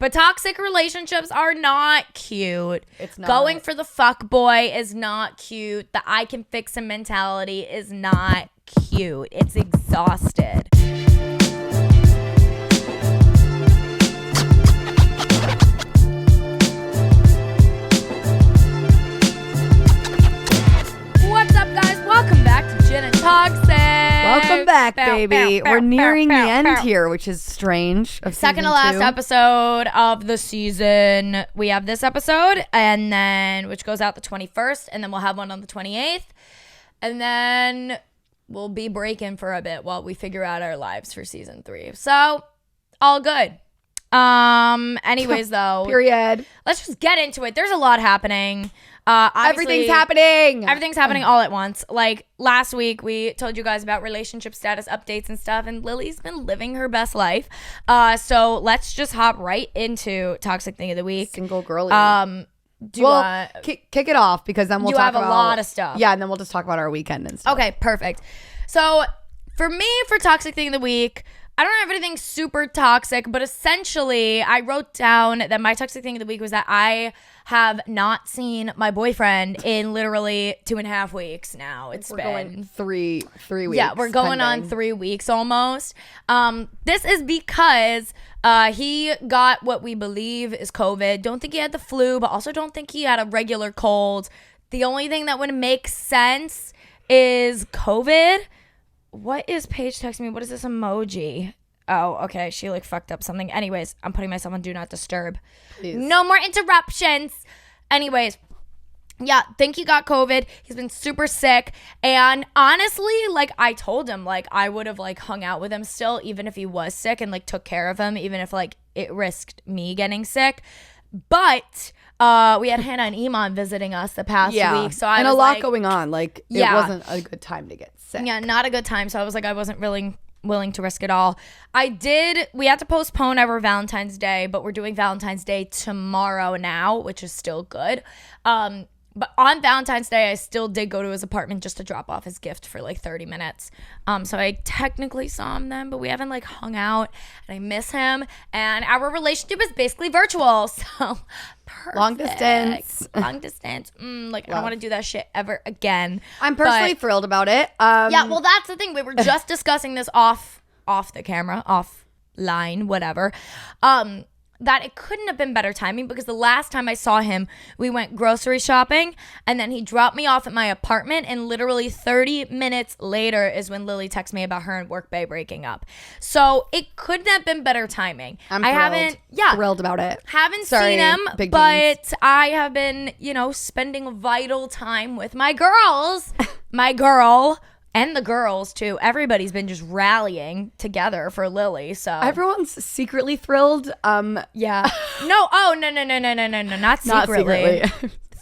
But toxic relationships are not cute. It's not. Going for the fuck boy is not cute. The I can fix him mentality is not cute. It's exhausted. What's up, guys? Welcome back to Gin and Toxic. Welcome back, baby. We're nearing the end here, which is strange. Second to last episode of the season. We have this episode, and then which goes out the 21st, and then we'll have one on the 28th, and then we'll be breaking for a bit while we figure out our lives for season 3. So, all good. Anyways, though, period. Let's just get into it. There's a lot happening. Everything's happening. Everything's happening all at once. Like last week, we told you guys about relationship status updates and stuff, and Lily's been living her best life. So let's just hop right into toxic thing of the week. Single girly. Kick it off because then we'll talk about a lot of stuff. Yeah, and then we'll just talk about our weekend and stuff. Okay, perfect. So for me, for toxic thing of the week, I don't have anything super toxic, but essentially I wrote down that my toxic thing of the week was that I have not seen my boyfriend in literally 2.5 weeks now. It's been going three weeks. Yeah, we're going on 3 weeks almost. This is because he got what we believe is COVID. Don't think he had the flu, but also don't think he had a regular cold. The only thing that would make sense is COVID. What is Paige texting me? What is this emoji? Oh, okay. She like fucked up something. Anyways, I'm putting myself on do not disturb. Please. No more interruptions. Anyways, yeah, think he got COVID. He's been super sick. And honestly, like I told him, like I would have like hung out with him still, even if he was sick and like took care of him, even if like it risked me getting sick. But we had Hannah and Iman visiting us the past week. So I was a lot like, going on. Like it wasn't a good time to get sick. Yeah, not a good time. So I was like, I wasn't really willing to risk it all. We had to postpone our Valentine's Day, but we're doing Valentine's Day tomorrow now, which is still good. But on Valentine's Day, I still did go to his apartment just to drop off his gift for like 30 minutes. So I technically saw him then, but we haven't like hung out, and I miss him. And our relationship is basically virtual. So perfect. Long distance. Like I don't want to do that shit ever again. I'm personally thrilled about it. Yeah, well, that's the thing. We were just discussing this off the camera, offline, whatever. That it couldn't have been better timing because the last time I saw him, we went grocery shopping, and then he dropped me off at my apartment, and literally 30 minutes later is when Lily texted me about her and Work Bay breaking up. So it couldn't have been better timing. Thrilled about it. Haven't seen him, but I have been, spending vital time with my girls. My girl. And the girls, too. Everybody's been just rallying together for Lily, so. Everyone's secretly thrilled. Yeah. No, no. Not secretly.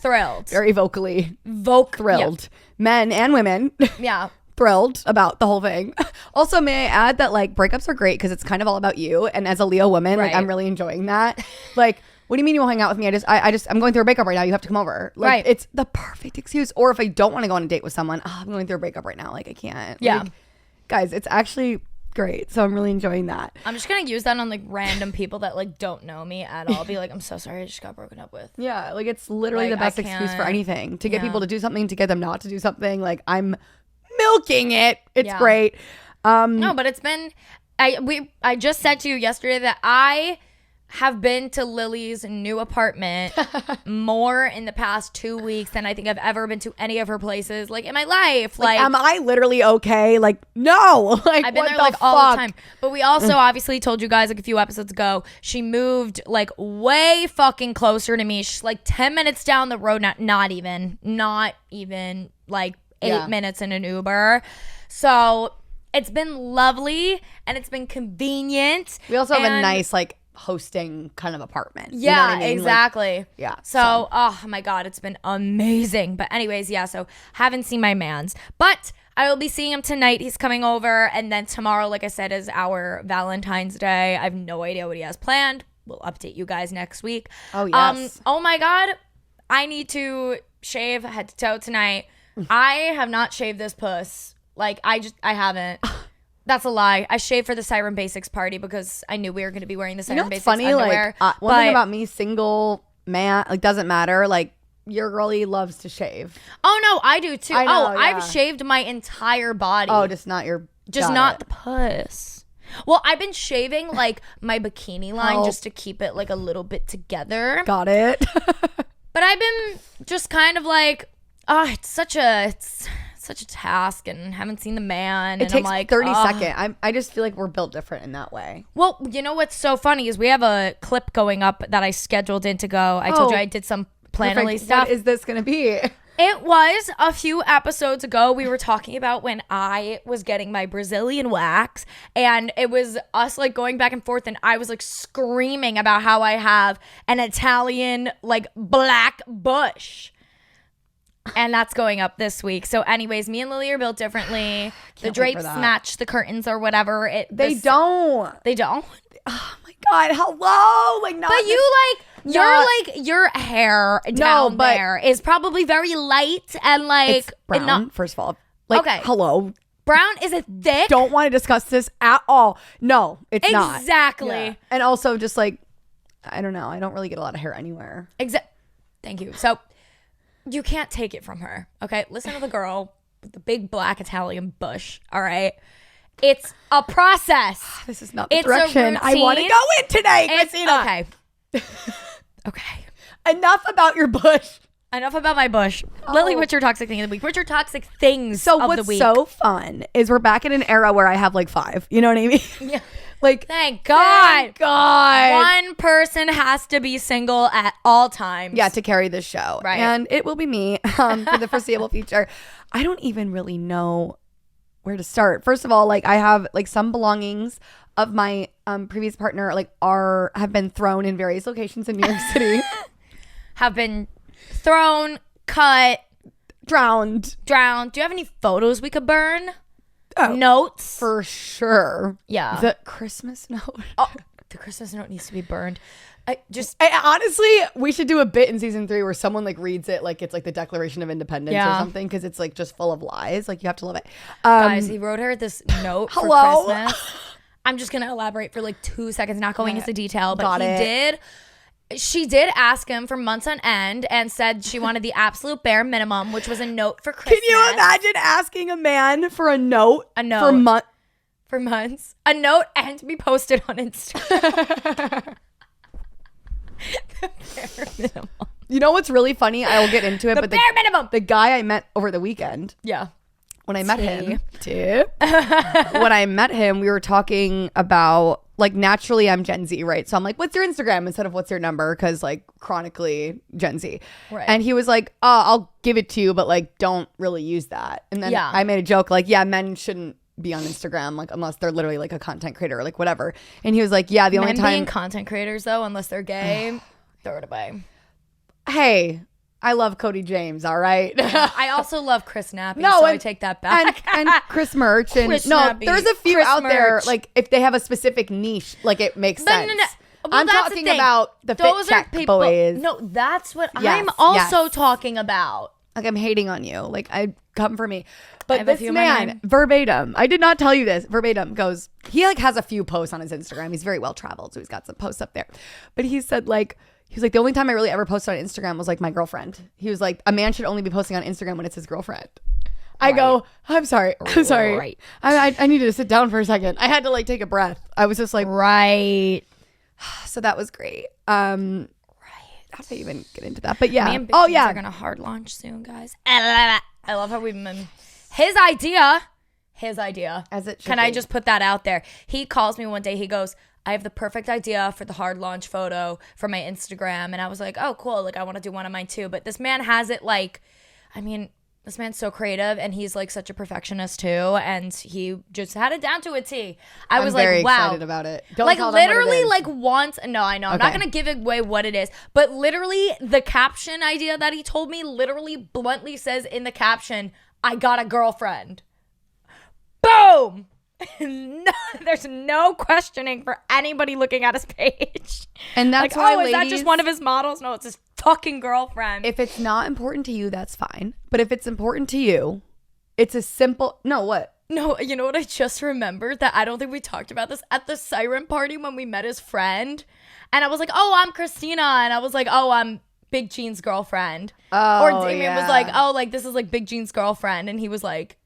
Thrilled. Very vocally. Thrilled. Yep. Men and women. Yeah. Thrilled about the whole thing. Also, may I add that, like, breakups are great because it's kind of all about you. And as a Leo woman, like, I'm really enjoying that. Like, what do you mean you won't hang out with me? I'm going through a breakup right now. You have to come over. Like, right. It's the perfect excuse. Or if I don't want to go on a date with someone, I'm going through a breakup right now. Like, I can't. Yeah. Like, guys, it's actually great. So I'm really enjoying that. I'm just going to use that on, like, random people that, like, don't know me at all. Be like, I'm so sorry I just got broken up with. Yeah. Like, it's literally the best excuse for anything. To get people to do something, to get them not to do something. Like, I'm milking it. It's great. No, but it's been... I just said to you yesterday that I have been to Lily's new apartment more in the past 2 weeks than I think I've ever been to any of her places, like, in my life. Like, am I literally okay? Like, no. Like, I've been there like all the time. But we also obviously told you guys like a few episodes ago, she moved like way fucking closer to me. She's like 10 minutes down the road, not even like 8 minutes in an Uber. So it's been lovely and it's been convenient. We also have a nice like hosting kind of apartment. Yeah, you know what I mean? exactly. Like, yeah. So, oh my God, it's been amazing. But anyways, yeah, so haven't seen my mans. But I will be seeing him tonight. He's coming over. And then tomorrow, like I said, is our Valentine's Day. I have no idea what he has planned. We'll update you guys next week. Oh, yes. Oh my God. I need to shave head to toe tonight. I have not shaved this puss. Like, I haven't. That's a lie. I shaved for the Siren Basics party because I knew we were going to be wearing the Siren Basics funny? underwear. Like, one thing about me, single man, like, doesn't matter. Like, your girlie loves to shave. Oh, no, I do too. I know, I've shaved my entire body. Oh, just not your... Just not the puss. Well, I've been shaving, like, my bikini line just to keep it, like, a little bit together. Got it. But I've been just kind of like, it's such a task, and haven't seen the man. It takes I'm like 30 seconds. I just feel like we're built different in that way. Well, you know what's so funny is we have a clip going up that I scheduled in to go. I told you I did some Planoly stuff. What is this going to be? It was a few episodes ago. We were talking about when I was getting my Brazilian wax, and it was us like going back and forth, and I was like screaming about how I have an Italian like black bush. And that's going up this week. So anyways, me and Lily are built differently. The drapes match the curtains or whatever. They don't. They don't? Oh my God. Hello. Like, not. But you like, your hair down there is probably very light and like. It's brown, first of all. Like, okay. Hello. Brown, is it thick? Don't want to discuss this at all. No, it's not. Exactly. Yeah. And also just like, I don't know. I don't really get a lot of hair anywhere. Thank you. So you can't take it from her. Okay. Listen to the girl with the big black Italian bush. All right. It's a process. This is not the direction I want to go in today, Christina. Okay. Okay. Enough about your bush. Enough about my bush. Lily, what's your toxic thing of the week? What's your toxic things of the week? So what's so fun is we're back in an era where I have like 5. You know what I mean? Yeah. Like, thank God. Thank God. One person has to be single at all times. Yeah, to carry this show. Right. And it will be me for the foreseeable future. I don't even really know where to start. First of all, like, I have like some belongings of my previous partner like have been thrown in various locations in New York City. Have been thrown, cut, drowned. Do you have any photos we could burn? Notes? For sure. Yeah. The Christmas note. Oh, the Christmas note needs to be burned. Honestly, we should do a bit in season 3 where someone like reads it like it's like the Declaration of Independence or something, because it's like just full of lies. Like, you have to love it. Guys, he wrote her this note for Christmas. I'm just going to elaborate for like 2 seconds, not going into detail, but she did ask him for months on end and said she wanted the absolute bare minimum, which was a note for Christmas. Can you imagine asking a man for a note? For months. A note and to be posted on Instagram. The bare minimum. You know what's really funny? I will get into it. But bare minimum. The guy I met over the weekend. Yeah. When I met him, when I met him, we were talking about, like, naturally I'm Gen Z, right? So I'm like, what's your Instagram instead of what's your number? Because, like, chronically Gen Z. Right. And he was like, I'll give it to you, but, like, don't really use that. And then I made a joke, like, yeah, men shouldn't be on Instagram, like, unless they're literally, like, a content creator or, like, whatever. And he was like, yeah, the only time. Being content creators, though, unless they're gay, throw it away. Hey. I love Cody James, all right? I also love Chris Nappy, so I take that back. And Chris Merch. And Chris Nappy, there's a few Chris out Merch. there, like, if they have a specific niche, like, it makes sense. No. Well, I'm talking about the fit check boys. No, that's what I'm also talking about. Like, I'm hating on you. Like, come for me. But this man, verbatim, I did not tell you this, verbatim goes, he, like, has a few posts on his Instagram. He's very well traveled, so he's got some posts up there. But he said, like, he was like, the only time I really ever posted on Instagram was like my girlfriend. He was like, a man should only be posting on Instagram when it's his girlfriend. I go, I'm sorry. Right. I needed to sit down for a second. I had to like take a breath. I was just like, right. So that was great. Right. How do I even get into that? But yeah. Me and are gonna hard launch soon, guys. I love how we've been. His idea. As it should Can be. I just put that out there? He calls me one day. He goes, I have the perfect idea for the hard launch photo for my Instagram. And I was like, oh, cool. Like, I want to do one of mine too. But this man has it like, I mean, this man's so creative and he's like such a perfectionist too. And he just had it down to a T. I'm was very like, wow. excited about it. Don't like tell them what it literally is. like once. No, I know. I'm not going to give away what it is. But literally the caption idea that he told me literally bluntly says in the caption, I got a girlfriend. Boom. No, there's no questioning for anybody looking at his page. And that's like, why is that just one of his models? No, it's his fucking girlfriend. If it's not important to you, that's fine. But if it's important to you, it's a simple. No, what? No, you know what I just remembered? That I don't think we talked about this at the Siren party when we met his friend. And I was like, oh, I'm Christina. And I was like, oh, I'm Big Jean's girlfriend. Oh, or Damien was like, oh, like this is like Big Jean's girlfriend. And he was like,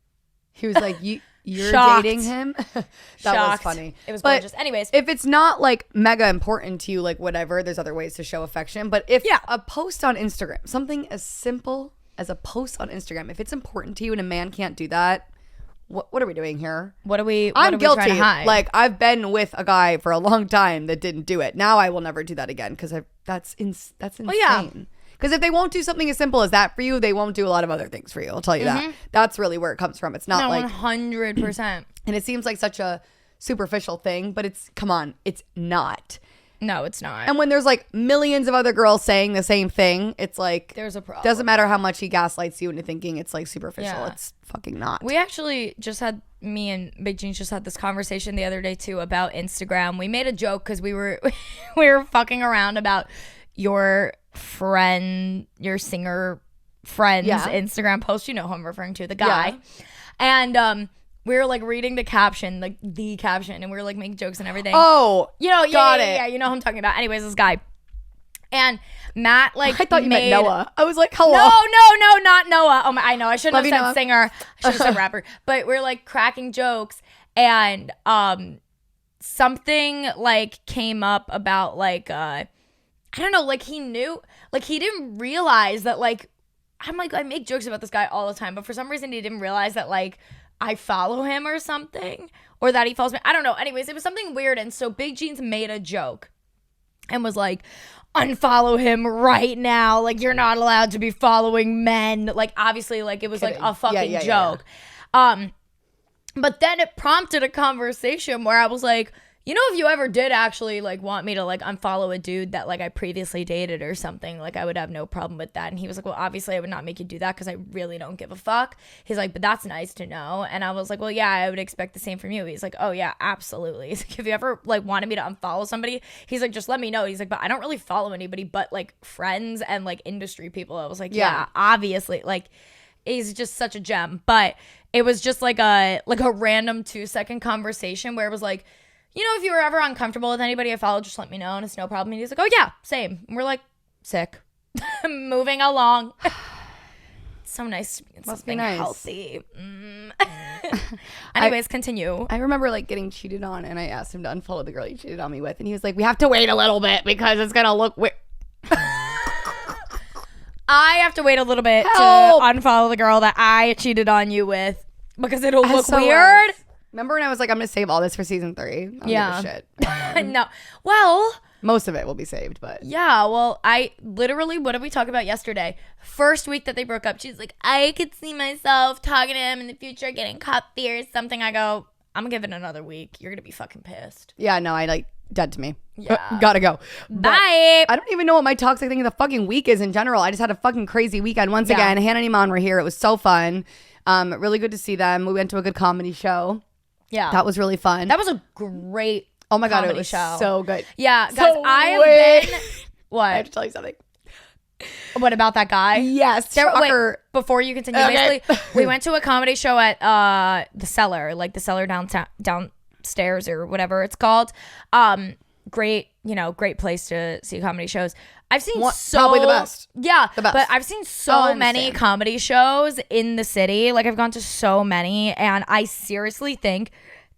you're shocked. dating him? That Shocked. was funny. It was But gorgeous. Anyways. if it's not like mega important to you, like whatever, there's other ways to show affection. But if a post on Instagram, something as simple as a post on Instagram, if it's important to you and a man can't do that, what are we doing here? I'm guilty. Trying to hide? Like, I've been with a guy for a long time that didn't do it. Now I will never do that again because that's insane. Well, yeah. Because if they won't do something as simple as that for you, they won't do a lot of other things for you. I'll tell you that. That's really where it comes from. It's not like 100%. And it seems like such a superficial thing, but come on, it's not. No, it's not. And when there's like millions of other girls saying the same thing, it's like there's a problem. Doesn't matter how much he gaslights you into thinking it's like superficial. Yeah. It's fucking not. We actually me and Big Jean just had this conversation the other day too about Instagram. We made a joke because we were fucking around about your singer friend's Instagram post. You know who I'm referring to, the guy. Yeah. And we were like reading the caption, and we were like making jokes and everything. Oh, got it. Yeah, you know who I'm talking about. Anyways, this guy. And Matt, like, I thought you meant Noah. I was like, hello. No, not Noah. Oh my, I know. I shouldn't have said Noah. singer. I should have said rapper. But we're like cracking jokes, and something like came up about like I don't know, like he didn't realize that like I'm like I make jokes about this guy all the time, but for some reason he didn't realize that like I follow him or something, or that he follows me. I don't know. Anyways, it was something weird. And so Big Jeans made a joke and was like, unfollow him right now. Like, you're not allowed to be following men. Like, obviously, like, it was like a fucking joke. Yeah. But then it prompted a conversation where I was like, you know, if you ever did actually like want me to like unfollow a dude that like I previously dated or something, like I would have no problem with that. And he was like, well, obviously I would not make you do that because I really don't give a fuck. He's like, but that's nice to know. And I was like, well, yeah, I would expect the same from you. He's like, oh yeah, absolutely. He's like, if you ever like wanted me to unfollow somebody, he's like, just let me know. He's like, but I don't really follow anybody but like friends and like industry people. I was like, yeah, obviously. Like, he's just such a gem. But it was just like a random 2-second conversation where it was like, you know, if you were ever uncomfortable with anybody I follow, just let me know and it's no problem. And he's like, oh yeah, same. And we're like, sick. Moving along. So nice to be in something healthy. Anyways, continue. I remember like getting cheated on and I asked him to unfollow the girl he cheated on me with. And he was like, we have to wait a little bit because it's going to look weird. I have to wait a little bit to unfollow the girl that I cheated on you with because it'll look weird. Remember when I was like, I'm going to save all this for season 3? I don't give a shit. No. Well. Most of it will be saved, but. Yeah, well, I literally, what did we talk about yesterday? First week that they broke up, she's like, I could see myself talking to him in the future, getting coffee or something. I go, I'm going to give it another week. You're going to be fucking pissed. Yeah, no, I like, dead to me. Yeah. Gotta go. Bye. I don't even know what my toxic thing of the fucking week is in general. I just had a fucking crazy weekend. Once again, Hannah and Iman were here. It was so fun. Really good to see them. We went to a good comedy show. Yeah. That was really fun. That was a great Oh my God, it was so good. Yeah, guys, I have been... What? I have to tell you something. What about that guy? Yes. Wait, before you continue, basically, we went to a comedy show at the Cellar, like the Cellar downstairs or whatever it's called. Great place to see comedy shows. I've seen probably the best. Yeah, the best. But I've seen so many comedy shows in the city. Like, I've gone to so many, and I seriously think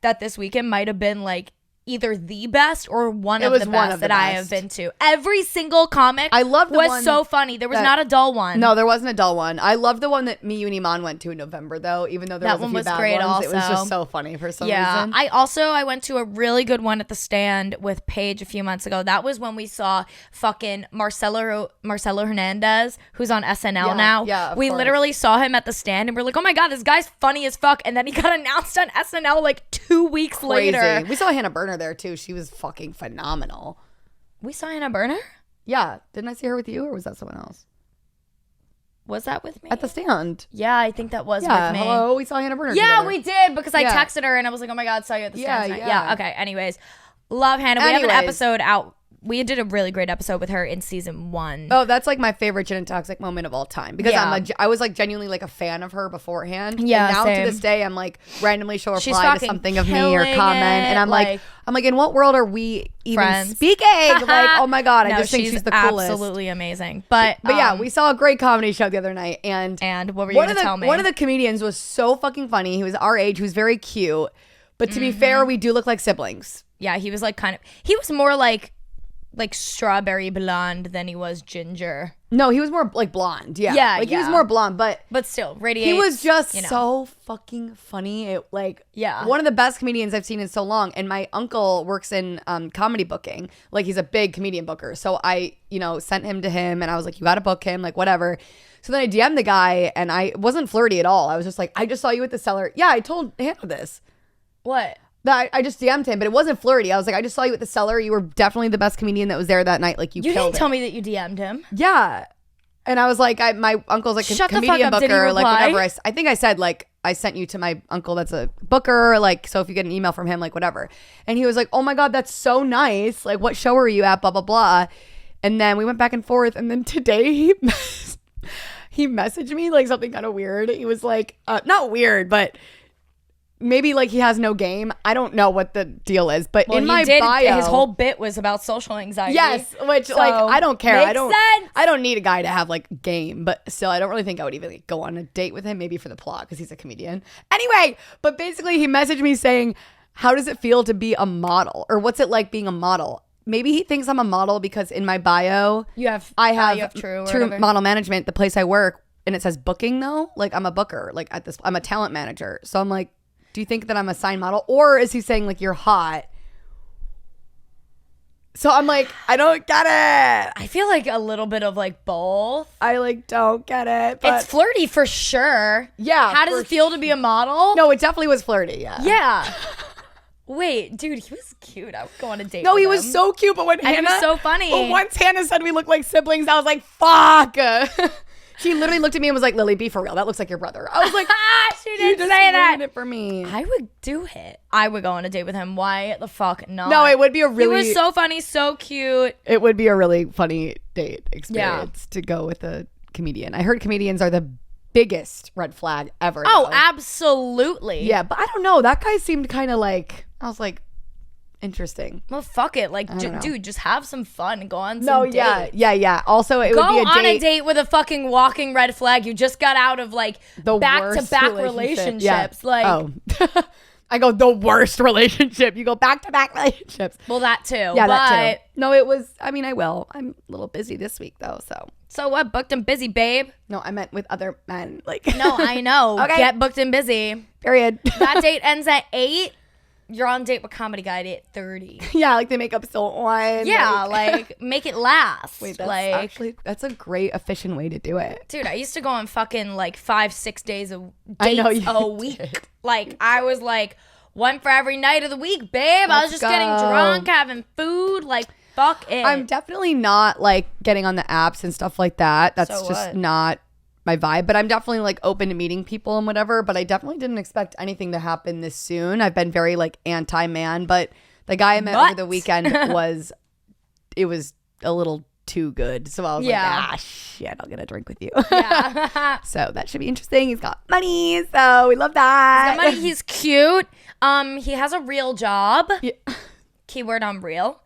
that this weekend might have been like either the best or one of the best that I have been to. Every single comic was so funny. There was not a dull one. No, there wasn't a dull one. I love the one that me, you, and Iman went to in November, though, even though there was a few bad ones. Also. It was just so funny for some reason. I went to a really good one at the Stand with Paige a few months ago. That was when we saw fucking Marcelo Hernandez, who's on SNL now. Yeah, we literally saw him at the Stand and we're like, oh my God, this guy's funny as fuck. And then he got announced on SNL like 2 weeks later. We saw Hannah Berner there too. She was fucking phenomenal. We saw Hannah Berner? Yeah. Didn't I see her with you or was that someone else? Was that with me? At the Stand. Yeah, I think that was with me. Hello, we saw Hannah Berner together. We did because I texted her and I was like, oh my God, saw you at the Stand. Yeah. Okay, anyways. Love Hannah. We have an episode out we did a really great episode with her in season 1. Oh, that's like my favorite Gin and Toxic moment of all time because Yeah. I was like genuinely like a fan of her beforehand. Yeah, and now same. to this day, I'm like randomly she'll She's reply to fucking something of me or killing comment, it, and I'm like, in what world are we even Friends. speaking? Like, oh my god, I No, just think she's the coolest. absolutely amazing. But yeah, we saw a great comedy show the other night, and what were you going to tell me? One of the comedians was so fucking funny. He was our age. He was very cute, but to be fair, we do look like siblings. Yeah, he was like he was more like strawberry blonde than he was ginger. No, he was more like blonde. Yeah, Yeah, like he was more blonde, but still radiates. he was just so fucking funny. It one of the best comedians I've seen in so long. And my uncle works in comedy booking. Like he's a big comedian booker. So I, sent him to him and I was like, you got to book him, like whatever. So then I DM'd the guy and I wasn't flirty at all. I was just like, I just saw you at the cellar. Yeah, I told Hannah this. What? That I just DM'd him, but it wasn't flirty. I was like, I just saw you at the cellar. You were definitely the best comedian that was there that night. Like you killed didn't it. tell me that you DM'd him. Yeah. And I was like, my uncle's like a comedian Did he booker. Like reply? whatever. I think I said like, I sent you to my uncle that's a booker. Like, so if you get an email from him, like whatever. And he was like, oh my God, that's so nice. Like what show are you at? Blah, blah, blah. And then we went back and forth. And then today he messaged me like something kind of weird. He was like, not weird, but maybe like he has no game. I don't know what the deal is, but in my bio, his whole bit was about social anxiety. Yes, which like I don't care. Makes I sense. don't need a guy to have like game, but still, I don't really think I would even like, go on a date with him. Maybe for the plot because he's a comedian. Anyway, but basically, he messaged me saying, "How does it feel to be a model, or what's it like being a model?" Maybe he thinks I'm a model because in my bio, I have True Model Management, the place I work, and it says booking though. Like I'm a booker. Like I'm a talent manager. So I'm like, do you think that I'm a sign model? Or is he saying like you're hot? So I'm like, I don't get it. I feel like a little bit of like both. I like don't get it. But It's flirty for sure. Yeah. How does it feel to be a model? No, it definitely was flirty. Yeah. Yeah. Wait, dude, he was cute. I would go on a date No, with he him. was so cute. But when And Hannah, it was so funny. But once Hannah said we look like siblings, I was like, fuck. She literally looked at me and was like, Lily, be for real. That looks like your brother. I was like, she didn't say that. ruined it for me. I would do it. I would go on a date with him. Why the fuck not? No, it would be a really. He was so funny, so cute. It would be a really funny date experience to go with a comedian. I heard comedians are the biggest red flag ever. Oh, though. absolutely. Yeah, but I don't know. That guy seemed kind of like, I was like, interesting. Well, fuck it. Like, don't know. dude, just have some fun and go on some dates. Yeah. Also, it Go would be a on date. a date with a fucking walking red flag. You just got out of like The back-to-back worst relationship. relationships. Yeah. Like, oh. I go, the worst relationship. You go back-to-back relationships. well, that too. Yeah, but that too. No, it was, I mean, I will. I'm a little busy this week, though, so. So what? Booked and busy, babe. No, I meant with other men. Like. No, I know. Okay. Get booked and busy. Period. That date ends at 8. You're on date with Comedy Guide at 30. Yeah, like they make up so on. Yeah, like make it last. Wait, that's like, actually, that's a great, efficient way to do it. dude, I used to go on fucking like 5-6 days of I know dates you a week. did. Like I was like one for every night of the week, babe. I was just getting drunk, having food. Like fuck it. I'm definitely not like getting on the apps and stuff like that. That's So just what? not my vibe. But I'm definitely like open to meeting people and whatever. But I definitely didn't expect anything to happen this soon. I've been very like anti-man. But the guy I met over the weekend it was a little too good. So I was like, shit, I'll get a drink with you. Yeah. So that should be interesting. He's got money. So we love that. Somebody, he's cute. He has a real job. Yeah. Keyword on real.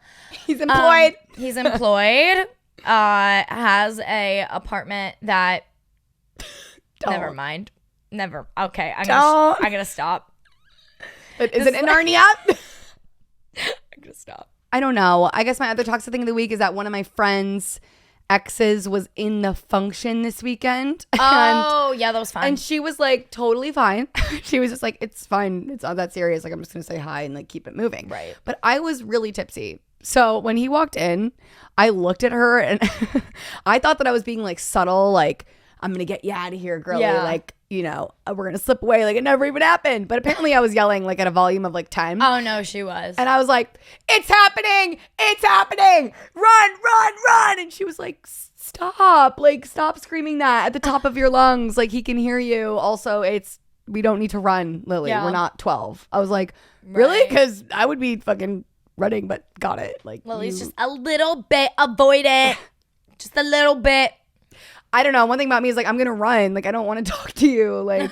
He's employed. He's employed. Has a apartment that. Don't. Never mind. Never. Okay, I'm Don't. gonna stop. But is it in Narnia? I'm gonna stop. I don't know. I guess my other toxic thing of the week is that one of my friends' exes was in the function this weekend. Oh, yeah, that was fun. And she was like totally fine. She was just like, it's fine. It's not that serious. Like, I'm just going to say hi and like keep it moving. Right. But I was really tipsy. So when he walked in, I looked at her and I thought that I was being like subtle, like, I'm going to get you out of here, girlie. Yeah. Like, you know, we're going to slip away. Like it never even happened. But apparently I was yelling like at a volume of like 10. Oh, no, she was. And I was like, it's happening. It's happening. Run, run, run. And she was like, stop. Like, stop screaming that at the top of your lungs. Like, he can hear you. Also, we don't need to run, Lily. Yeah. We're not 12. I was like, really? Right. Because I would be fucking running, but got it. Like, Lily's just a little bit avoidant. Just a little bit. I don't know. One thing about me is like, I'm going to run. Like, I don't want to talk to you. Like,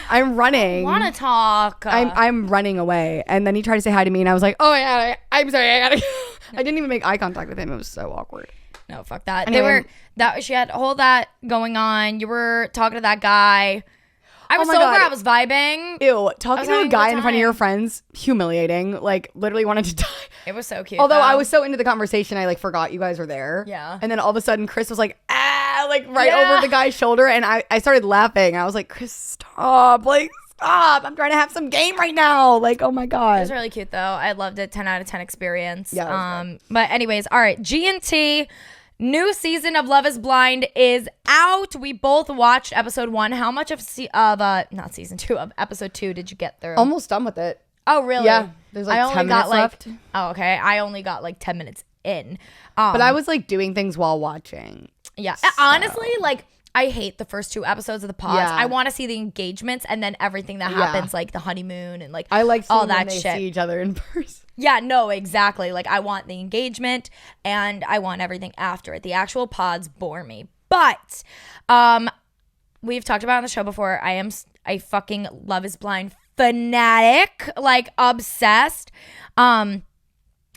I'm running. I want to talk. I'm running away. And then he tried to say hi to me and I was like, oh yeah, I'm sorry. I gotta go. I didn't even make eye contact with him. It was so awkward. No, fuck that. Anyway. She had all that going on. You were talking to that guy. I was sober. God. I was vibing. Ew, talking to a guy in front of your time. friends, humiliating. Like, literally wanted to die. It was so cute. Although though. I was so into the conversation, I like forgot you guys were there. Yeah. And then all of a sudden, Chris was like, like right over the guy's shoulder, and I started laughing. I was like, Chris, stop! Like, stop! I'm trying to have some game right now. Like, oh my god. It was really cute though. I loved it. 10 out of 10 experience. Yeah. But anyways, all right. G&T. New season of Love is Blind is out. We both watched episode 1. How much of not season 2 of episode 2 did you get through? Almost done with it. Oh, really? Yeah. There's like 10 minutes left. Oh, okay. I only got like 10 minutes in. But I was like doing things while watching. Yeah. Honestly, like I hate the first 2 episodes of the pods. Yeah. I want to see the engagements and then everything that happens, like the honeymoon and like I like seeing all that when they shit. see each other in person. Yeah, no, exactly. Like I want the engagement and I want everything after it. The actual pods bore me. But we've talked about it on the show before. I am a fucking Love is Blind fanatic, like obsessed. But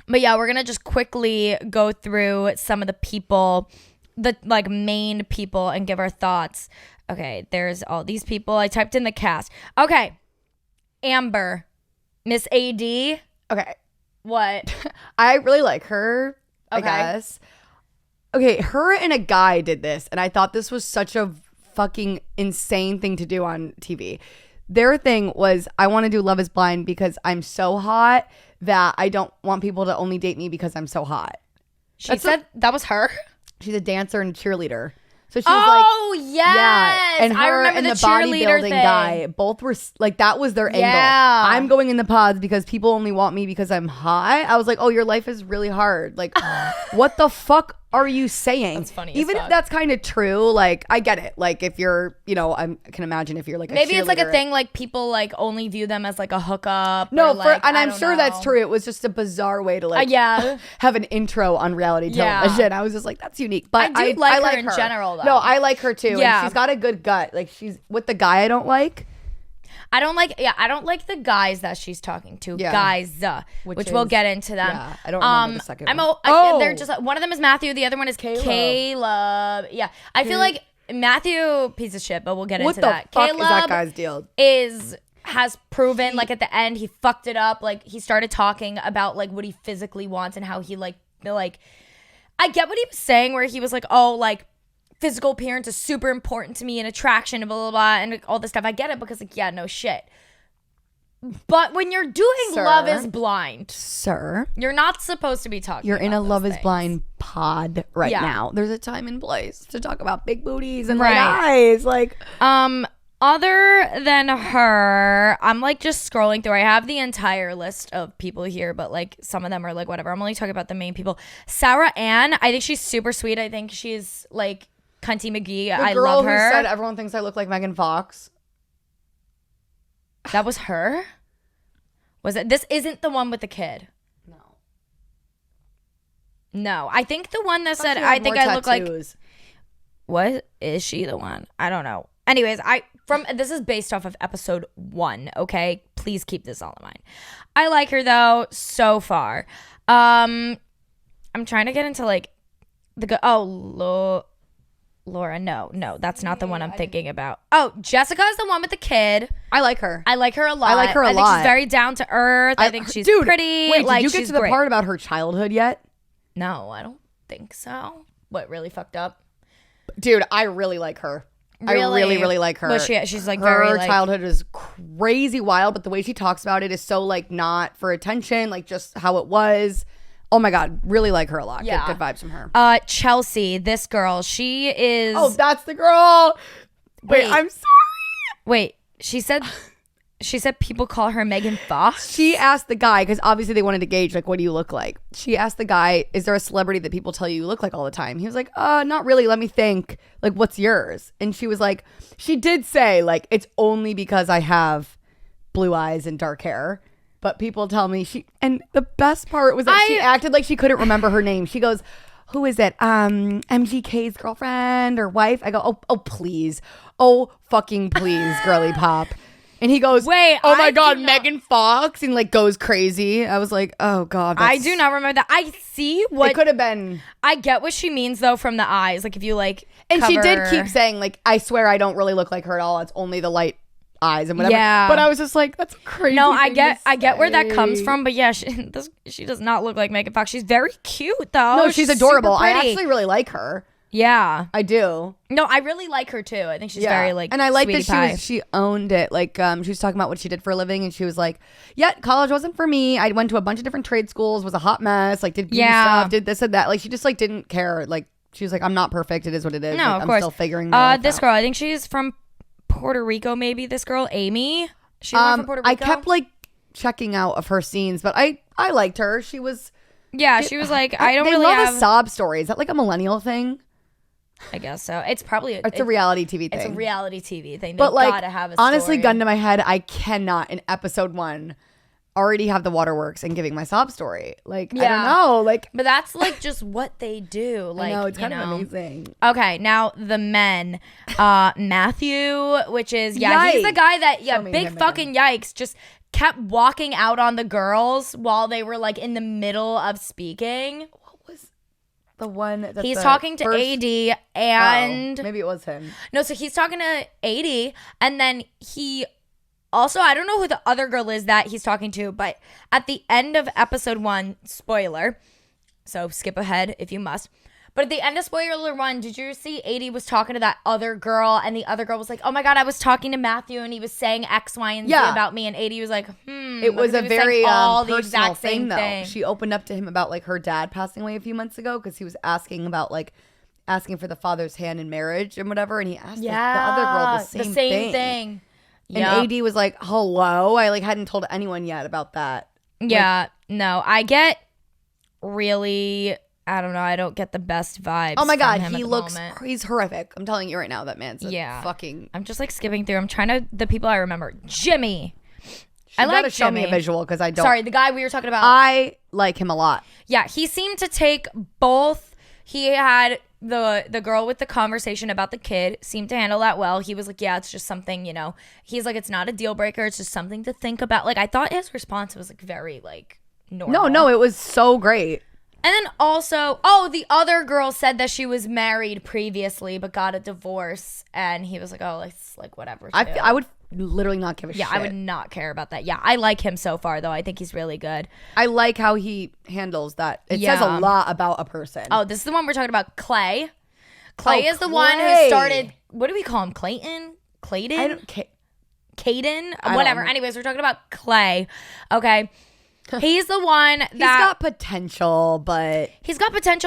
yeah, we're going to just quickly go through some of the people, the like main people, and give our thoughts. Okay, there's all these people. I typed in the cast. Okay. Amber, Miss AD. Okay. What? I really like her, I Okay. guess. Okay, her and a guy did this, and I thought this was such a fucking insane thing to do on TV. Their thing was, I want to do Love is Blind because I'm so hot that I don't want people to only date me because I'm so hot. She said that was her? She's a dancer and cheerleader. So she was yes. yeah, and her I remember and the the cheerleader bodybuilding thing. guy, both were like, that was their angle. Yeah. I'm going in the pods because people only want me because I'm hot. I was like, oh, your life is really hard. Like, what the fuck are you saying? That's funny as Even fuck. if that's kind of true, like, I get it. Like, if you're, I can imagine if you're like a Maybe it's like a cheerleader. thing, like people like only view them as like a hookup. No, or, like, and I I'm don't sure that's know. true. It was just a bizarre way to like yeah. have an intro on reality television. I was just like, that's unique. But I do like her in general, though. No, I like her too. Yeah. And she's got a good gut. Like, she's with the guy I don't like. I don't like the guys that she's talking to. Yeah. Guys, which we'll is- get into them. Yeah, I don't remember the second one. They're just one of them is Matthew, the other one is Caleb. Yeah, I feel like Matthew piece of shit, but we'll get What into the that. fuck Caleb is that guy's deal? Has proven like at the end he fucked it up. Like he started talking about like what he physically wants and how he like I get what he was saying where he was like, oh, like physical appearance is super important to me and attraction and blah blah blah and all this stuff. I get it because like yeah, no shit. But when you're doing Sir. Love is Blind, Sir, you're not supposed to be talking. you're in about a those Love is things. Blind pod right Yeah. now. There's a time and place to talk about big booties and Right. light eyes. Like, Other than her, I'm like just scrolling through. I have the entire list of people here, but like some of them are like whatever. I'm only talking about the main people. Sarah Ann, I think she's super sweet. I think she's like Cunty McGee. the I girl love who her. said everyone thinks I look like Megan Fox. That was her? Was it? This isn't the one with the kid. No, I think the one that said I think I look like. What is she the one? I don't know. Anyways, this is based off of episode 1. Okay, please keep this all in mind. I like her though so far. I'm trying to get into like Laura. No, that's not the one I'm thinking about. Oh, Jessica is the one with the kid. I like her. I like her a lot. I like her a I think lot. she's very down to earth. I think she's pretty. Wait, like, did you get she's to the great. part about her childhood yet? No, I don't think so. What, really fucked up? Dude, I really like her. Really? I really like her. But she's like her very like, childhood is crazy wild, but the way she talks about it is so like not for attention, like just how it was. Oh my God, really like her a lot. Yeah. Good vibes from her. Chelsea, this girl, she is. Oh, that's the girl. Wait, I'm sorry. Wait, she said people call her Megan Fox. She asked the guy, because obviously they wanted to gauge, like, what do you look like? She asked the guy, is there a celebrity that people tell you look like all the time? He was like, not really. Let me think. Like, what's yours? And she was like, she did say, like, it's only because I have blue eyes and dark hair. but people tell me and the best part was that she acted like she couldn't remember her name. She goes, who is it? MGK's girlfriend or wife? I go, oh, please. Oh, fucking please, girly pop. And he goes, wait, oh my God, Megan Fox, and like goes crazy. I was like, oh God. I do not remember that. I see what it could have been. I get what she means though from the eyes. Like if you like, and she did keep saying like, I swear I don't really look like her at all. It's only the light eyes and whatever. Yeah. But I was just like, that's crazy. No, I get where that comes from. But yeah, she does not look like Megan Fox. She's very cute though. No, she's adorable. I actually really like her. Yeah, I do. No, I really like her too. I think she's very like, and I like that she owned it. Like, she was talking about what she did for a living, and she was like, "Yeah, college wasn't for me. I went to a bunch of different trade schools, was a hot mess. Like, did beauty stuff, did this and that. Like, she just like didn't care. Like, she was like, I'm not perfect. It is what it is. No, like, of I'm course. still figuring my life this out. girl, I think she's from Puerto Rico. Maybe this girl, Amy. She's from Puerto Rico. I kept like checking out of her scenes, but I liked her. She was. Yeah, she was like, I don't really love a sob story. Is that like a millennial thing? I guess so. It's probably it's a reality TV thing. It's a reality TV thing. But like, gotta have a honestly, story. gun to my head, I cannot in episode 1 already have the waterworks and giving my sob story. Like, I don't know. Like, but that's like just what they do. Like, I know, it's kind of amazing. Okay, now the men, Matthew, which is he's the guy that big fucking yikes, just kept walking out on the girls while they were like in the middle of speaking. The one that he's talking to AD and maybe it was him. No, so he's talking to AD and then he also, I don't know who the other girl is that he's talking to, but at the end of episode 1, spoiler, so skip ahead if you must. But at the end of spoiler 1, did you see AD was talking to that other girl and the other girl was like, oh my God, I was talking to Matthew and he was saying X, Y, and Z about me. And AD was like, It was a very all the personal exact same thing, though. She opened up to him about like her dad passing away a few months ago because he was asking for the father's hand in marriage and whatever. And he asked the other girl the same thing. And AD was like, hello? I like hadn't told anyone yet about that. Yeah, no, I get really... I don't know. I don't get the best vibes. Oh my God, he's horrific. I'm telling you right now, that man's fucking. I'm just like skipping through. I'm trying to, the people I remember. Jimmy. I like Jimmy. Show me a visual because I don't. Sorry, the guy we were talking about. I like him a lot. Yeah, he seemed to take both. He had the girl with the conversation about the kid, seemed to handle that well. He was like, yeah, it's just something, he's like, it's not a deal breaker. It's just something to think about. Like, I thought his response was like very like normal. No, it was so great. And then also, the other girl said that she was married previously but got a divorce. And he was like, oh, it's like whatever. I would literally not give a shit. Yeah, I would not care about that. Yeah, I like him so far, though. I think he's really good. I like how he handles that. It says a lot about a person. Oh, this is the one we're talking about, Clay. Clay is the one who started, what do we call him, Clayton? Clayton? Caden? Whatever. Anyways, we're talking about Clay. Okay. He's the one that... He's got potential,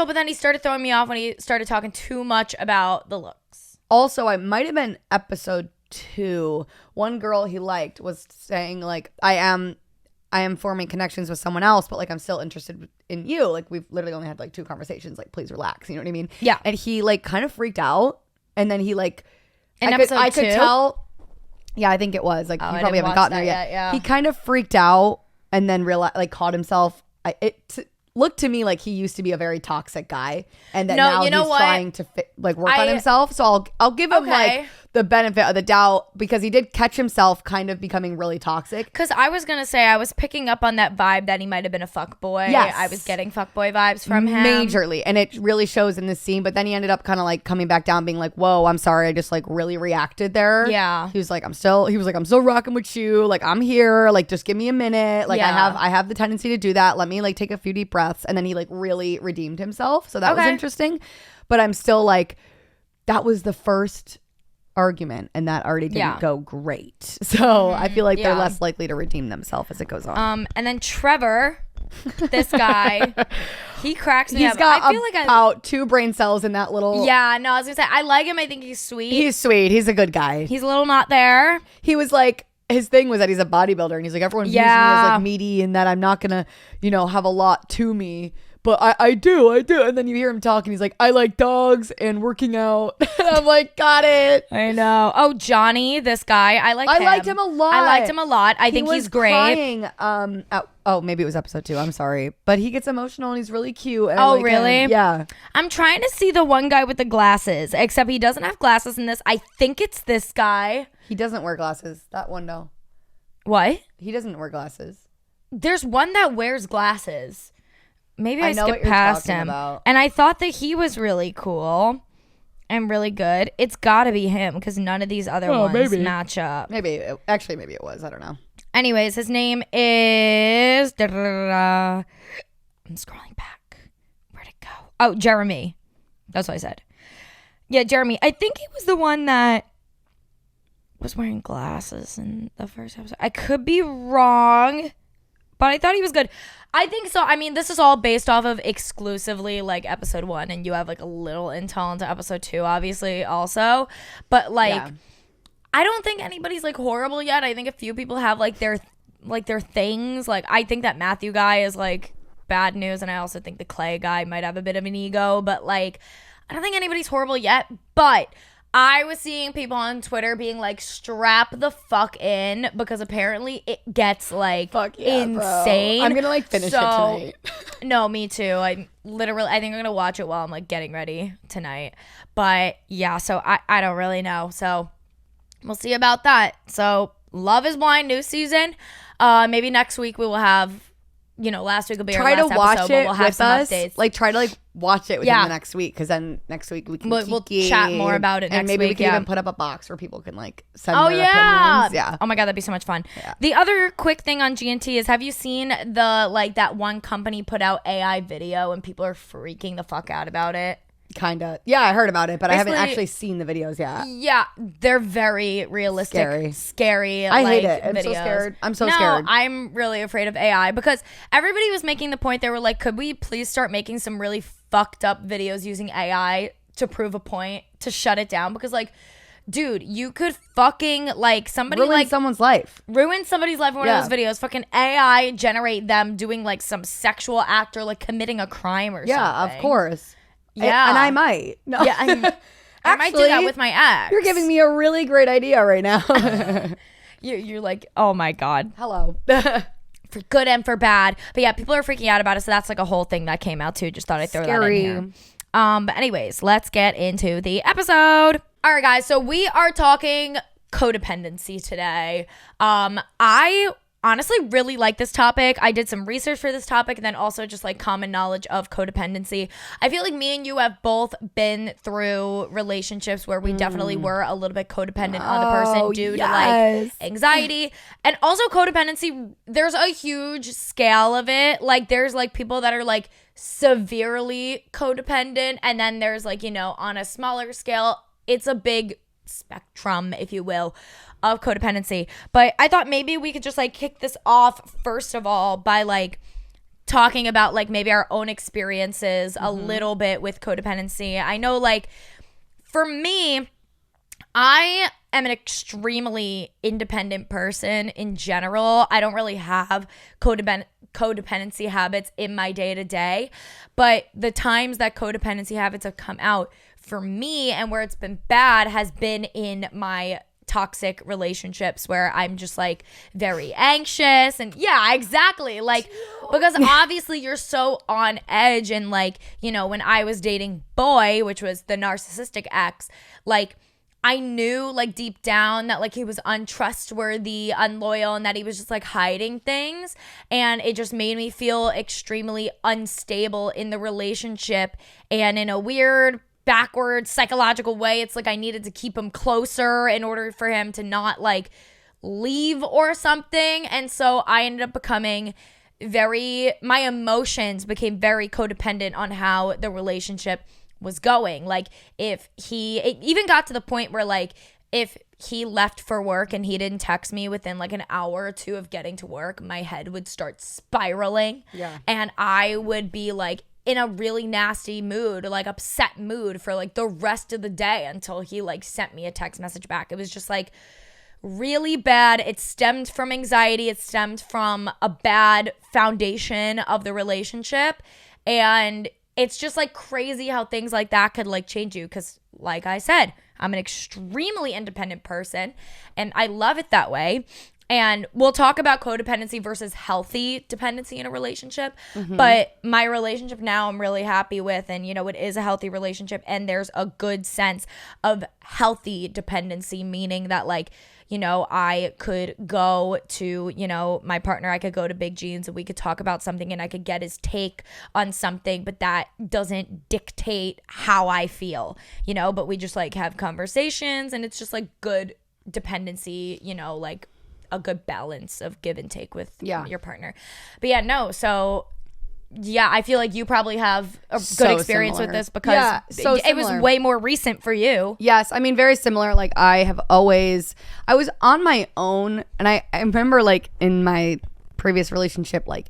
but then he started throwing me off when he started talking too much about the looks. Also, I might have been episode 2. One girl he liked was saying, like, I am forming connections with someone else, but, like, I'm still interested in you. Like, we've literally only had, like, 2 conversations. Like, please relax. You know what I mean? Yeah. And he, like, kind of freaked out. And then he, like... I could tell... Yeah, I think it was. Like, you probably haven't gotten there yet. Yeah. He kind of freaked out. And then caught himself. It looked to me like he used to be a very toxic guy, and that now he's trying to work on himself. So I'll give him like the benefit of the doubt because he did catch himself kind of becoming really toxic. Because I was gonna say I was picking up on that vibe that he might have been a fuckboy. Yes, I was getting fuckboy vibes from him majorly, and it really shows in this scene. But then he ended up kind of like coming back down, being like, "Whoa, I'm sorry, I just like really reacted there." Yeah, he was like, I'm still rocking with you. Like, I'm here. Like, just give me a minute. Like, I have the tendency to do that. Let me like take a few deep breaths. And then he like really redeemed himself. So that was interesting. But I'm still like, that was the first argument and that already didn't go great. So I feel like they're less likely to redeem themselves as it goes on. And then Trevor, this guy, he cracks me up. He's got about 2 brain cells in that little... Yeah, no, I was gonna say, I like him. I think he's sweet. He's sweet. He's a good guy. He's a little not there. He was like... His thing was that he's a bodybuilder and he's like, everyone views me as like meaty and that I'm not gonna, have a lot to me. but I do. And then you hear him talk and he's like, I like dogs and working out. And I'm like, got it. I know. Oh, Johnny, this guy. I liked him a lot. I think he's great. Crying, maybe it was episode 2. I'm sorry. But he gets emotional and he's really cute. And oh, really? Him. Yeah. I'm trying to see the one guy with the glasses, except he doesn't have glasses in this. I think it's this guy. He doesn't wear glasses. That one, no. What? He doesn't wear glasses. There's one that wears glasses. Maybe I skipped past him. And I thought that he was really cool and really good. It's got to be him because none of these other ones match up. Maybe it was. I don't know. Anyways, his name is... I'm scrolling back. Where'd it go? Oh, Jeremy. That's what I said. Yeah, Jeremy. I think he was the one that was wearing glasses in the first episode. I could be wrong, but I thought he was good. I think so. I mean, this is all based off of exclusively like episode 1, and you have like a little intel into episode 2, obviously, also. But like, I don't think anybody's like horrible yet. I think a few people have like their things. Like, I think that Matthew guy is like bad news, and I also think the Clay guy might have a bit of an ego. But like, I don't think anybody's horrible yet. But I was seeing people on Twitter being like, strap the fuck in, because apparently it gets like insane. Bro. I'm gonna like finish it tonight. No, me too. I think I'm gonna watch it while I'm like getting ready tonight. But yeah, so I don't really know. So we'll see about that. So Love is Blind, new season. Maybe next week we will have, last week will be our last episode, but we'll have some updates. Like, try to like watch it within the next week, because then next week we can we'll chat more about it next week. And maybe we can even put up a box where people can like send their opinions. Yeah. Oh my God, that'd be so much fun. Yeah. The other quick thing on GNT is, have you seen that one company put out AI video and people are freaking the fuck out about it? Kinda. Yeah, I heard about it, but basically, I haven't actually seen the videos yet. Yeah, they're very realistic. Scary. I hate it. I'm so scared. I'm so scared. I'm really afraid of AI, because everybody was making the point, they were like, could we please start making some really fucked up videos using AI to prove a point, to shut it down? Because like, dude, you could fucking like ruin someone's life. Ruin somebody's life in one of those videos. Fucking AI generate them doing like some sexual act or like committing a crime or something. Yeah, of course. Yeah. And I might. No. Yeah, I might do that with my ex. You're giving me a really great idea right now. You're like, oh my God. Hello. For good and for bad. But yeah, people are freaking out about it. So that's like a whole thing that came out too. Just thought I'd throw that in here. But anyways, let's get into the episode. All right, guys. So we are talking codependency today. I honestly really like this topic. I did some research for this topic, and then also just like common knowledge of codependency. I feel like me and you have both been through relationships where we definitely were a little bit codependent on the person due to like anxiety. And also codependency, there's a huge scale of it. Like, there's like people that are like severely codependent, and then there's like, on a smaller scale, it's a big spectrum, if you will, of codependency. But I thought maybe we could just like kick this off first of all by like talking about like maybe our own experiences a little bit with codependency. I know like for me, I am an extremely independent person in general. I don't really have codependency habits in my day-to-day, but the times that codependency habits have come out for me and where it's been bad has been in my toxic relationships, where I'm just like very anxious and exactly, like, because obviously you're so on edge. And like, when I was dating Boy, which was the narcissistic ex, like I knew like deep down that like he was untrustworthy, unloyal, and that he was just like hiding things, and it just made me feel extremely unstable in the relationship. And in a weird backward psychological way, it's like I needed to keep him closer in order for him to not like leave or something. And so I ended up becoming my emotions became very codependent on how the relationship was going. Like it even got to the point where like if he left for work and he didn't text me within like an hour or two of getting to work, my head would start spiraling. Yeah. And I would be like in a really nasty mood, like upset mood for like the rest of the day until he like sent me a text message back. It was just like really bad. It stemmed from anxiety. It stemmed from a bad foundation of the relationship. And it's just like crazy how things like that could like change you. Because like I said, I'm an extremely independent person and I love it that way. And we'll talk about codependency versus healthy dependency in a relationship. But my relationship now I'm really happy with. And, you know, it is a healthy relationship. And there's a good sense of healthy dependency, meaning that like, you know, I could go to, you know, my partner, I could go to Big Jeans and we could talk about something and I could get his take on something, but that doesn't dictate how I feel, you know, but we just like have conversations and it's just like good dependency, you know, like a good balance of give and take with your partner. But yeah, no, so yeah, I feel like you probably have a good experience with this because it was way more recent for you. Yes, I mean, very similar. Like I was on my own, and I remember like in my previous relationship, like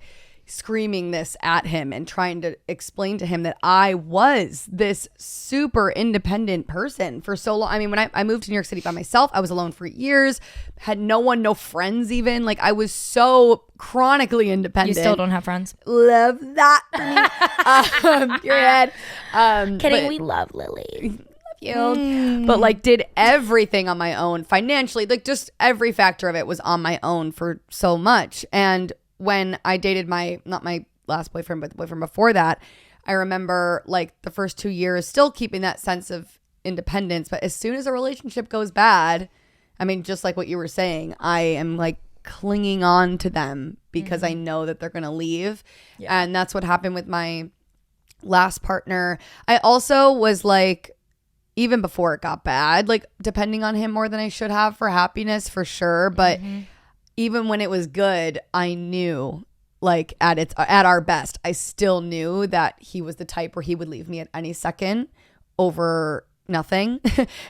screaming this at him and trying to explain to him that I was this super independent person for so long. I mean, when I moved to New York City by myself, I was alone for years, had no friends even. Like I was so chronically independent. You still don't have friends? Love that for me. Your head. Kidding, we love Lily. But like did everything on my own financially, like just every factor of it was on my own for so much. And when I dated not my last boyfriend, but the boyfriend before that, I remember like the first 2 years still keeping that sense of independence. But as soon as a relationship goes bad, I mean, just like what you were saying, I am like clinging on to them because I know that they're going to leave. Yeah. And that's what happened with my last partner. I also was like, even before it got bad, like depending on him more than I should have for happiness, for sure. But even when it was good, I knew like at our best, I still knew that he was the type where he would leave me at any second over nothing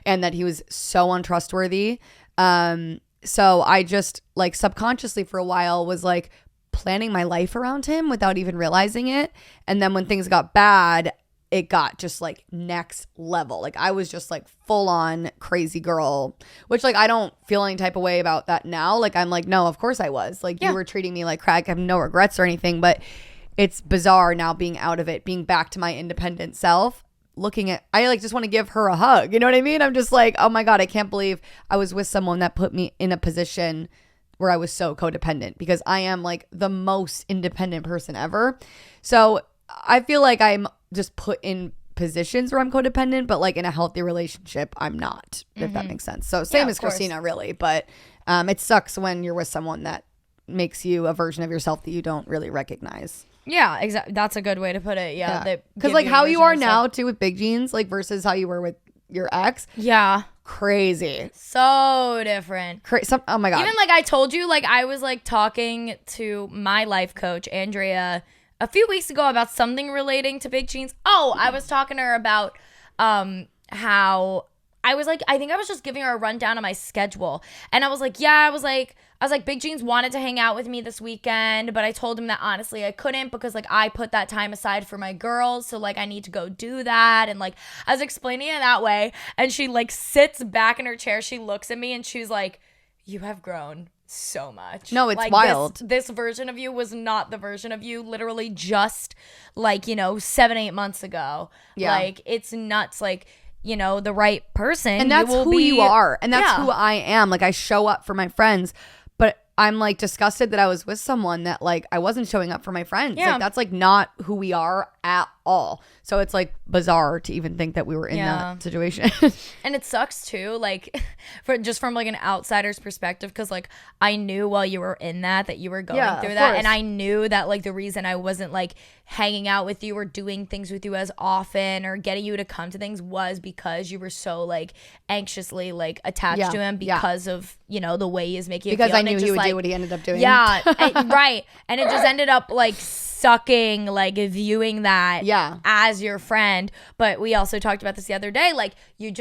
and that he was so untrustworthy. So I just like subconsciously for a while was like planning my life around him without even realizing it. And then when things got bad, it got just like next level. Like I was just like full on crazy girl, which like I don't feel any type of way about that now. Like I'm like, no, of course I was. Like you were treating me like crap. I have no regrets or anything, but it's bizarre now being out of it, being back to my independent self, I like just want to give her a hug. You know what I mean? I'm just like, oh my God, I can't believe I was with someone that put me in a position where I was so codependent, because I am like the most independent person ever. So I feel like I'm just put in positions where I'm codependent, but like in a healthy relationship, I'm not, if that makes sense. So same as Christina, really. But it sucks when you're with someone that makes you a version of yourself that you don't really recognize. Yeah, exactly. That's a good way to put it. Yeah. Because like how you are now too with Big Jeans, like versus how you were with your ex. Yeah. Crazy. So different. Oh my God. Even like I told you, like I was like talking to my life coach, Andrea, a few weeks ago about something relating to Big Jeans. Oh, I was talking to her about how I was like, I think I was just giving her a rundown of my schedule. And I was like, I was like, Big Jeans wanted to hang out with me this weekend, but I told him that honestly I couldn't because like I put that time aside for my girls. So like I need to go do that. And like I was explaining it that way. And she like sits back in her chair. She looks at me and she's like, you have grown so much. No, it's like, wild. This version of you was not the version of you literally just like, 7-8 months ago. Yeah. Like it's nuts. Like, the right person. And that's who you are. And that's who I am. Like I show up for my friends, but I'm like disgusted that I was with someone that like I wasn't showing up for my friends. Yeah. Like that's like not who we are at all. So it's like bizarre to even think that we were in that situation. And it sucks too, like from like an outsider's perspective, because like I knew while you were in that you were going through that. And I knew that like the reason I wasn't like hanging out with you or doing things with you as often or getting you to come to things was because you were so like anxiously like attached to him because of the way he is making you feel. Because I knew he would do what he ended up doing. Yeah. Right. And it just ended up like sucking, like viewing that as your friend. But we also talked about this the other day, like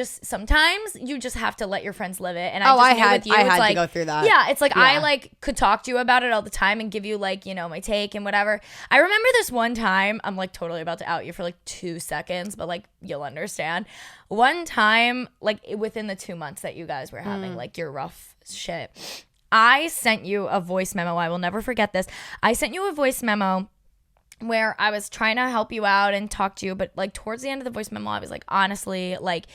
sometimes you just have to let your friends live it. And I had to go through that. Yeah, it's like I like could talk to you about it all the time and give you like my take and whatever. I remember this one time, I'm like totally about to out you for like 2 seconds, but like you'll understand. One time, like within the 2 months that you guys were having like your rough shit, I sent you a voice memo. I will never forget this. I sent you a voice memo where I was trying to help you out and talk to you, but like towards the end of the voice memo, I was like, honestly, like,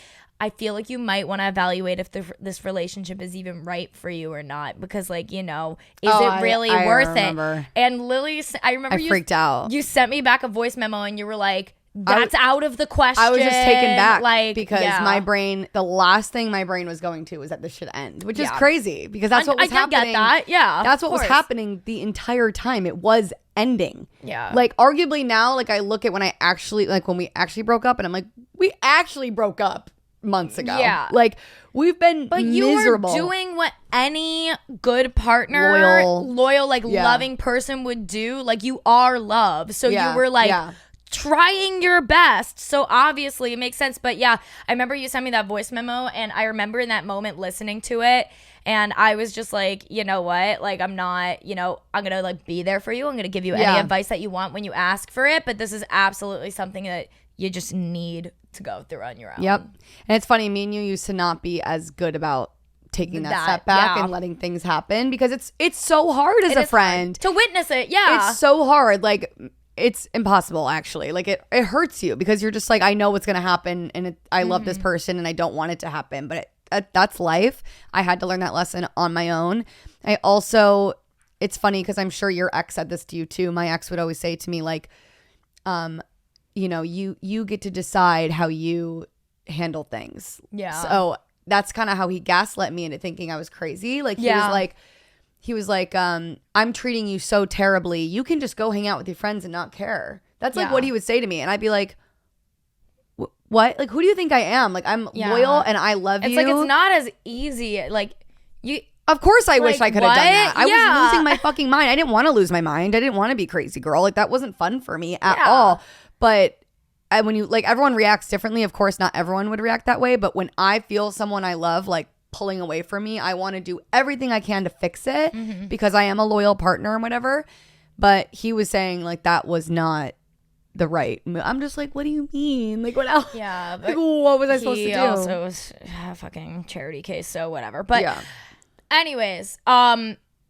I feel like you might want to evaluate if this relationship is even right for you or not, because like, is it really worth it? And Lily, I remember I freaked out. You sent me back a voice memo and you were like, that's out of the question. I was just taken back, like, because my brain, the last thing my brain was going to was that this should end, which is crazy, because that's what was happening. I get that, yeah. That's what was happening the entire time. It was ending. Yeah. Like, arguably now, like, I look at when we actually broke up, and I'm like, we actually broke up months ago. Yeah. Like, we've been but miserable. You were doing what any good partner, loyal, like, loving person would do. Like, you are love. So you were like trying your best. So obviously it makes sense. But yeah, I remember you sent me that voice memo, and I remember in that moment listening to it, and I was just like, you know what? Like, I'm not, I'm going to like be there for you. I'm going to give you any advice that you want when you ask for it. But this is absolutely something that you just need to go through on your own. Yep. And it's funny, me and you used to not be as good about taking that step back and letting things happen, because it's so hard as a friend to witness it. Yeah. It's so hard. Like, it's impossible, actually. Like, it hurts you, because you're just like, I know what's going to happen, and I love this person, and I don't want it to happen. But that's life. I had to learn that lesson on my own. I also, it's funny, because I'm sure your ex said this to you too. My ex would always say to me, like, you get to decide how you handle things. Yeah. So that's kind of how he gaslit me into thinking I was crazy. Like, he was like, I'm treating you so terribly. You can just go hang out with your friends and not care. That's like what he would say to me. And I'd be like, what? Like, who do you think I am? Like, I'm loyal and I love you. It's like, it's not as easy. Like, you. Of course I wish I could have done that. I was losing my fucking mind. I didn't want to lose my mind. I didn't want to be crazy girl. Like, that wasn't fun for me at all. But when you, like, everyone reacts differently. Of course, not everyone would react that way. But when I feel someone I love, like, pulling away from me, I want to do everything I can to fix it, because I am a loyal partner and whatever. But he was saying, like, that was not the right move. I'm just like, what do you mean? Like, what else? Yeah. But like, what was I supposed to do? He also was a fucking charity case, so whatever. But anyways,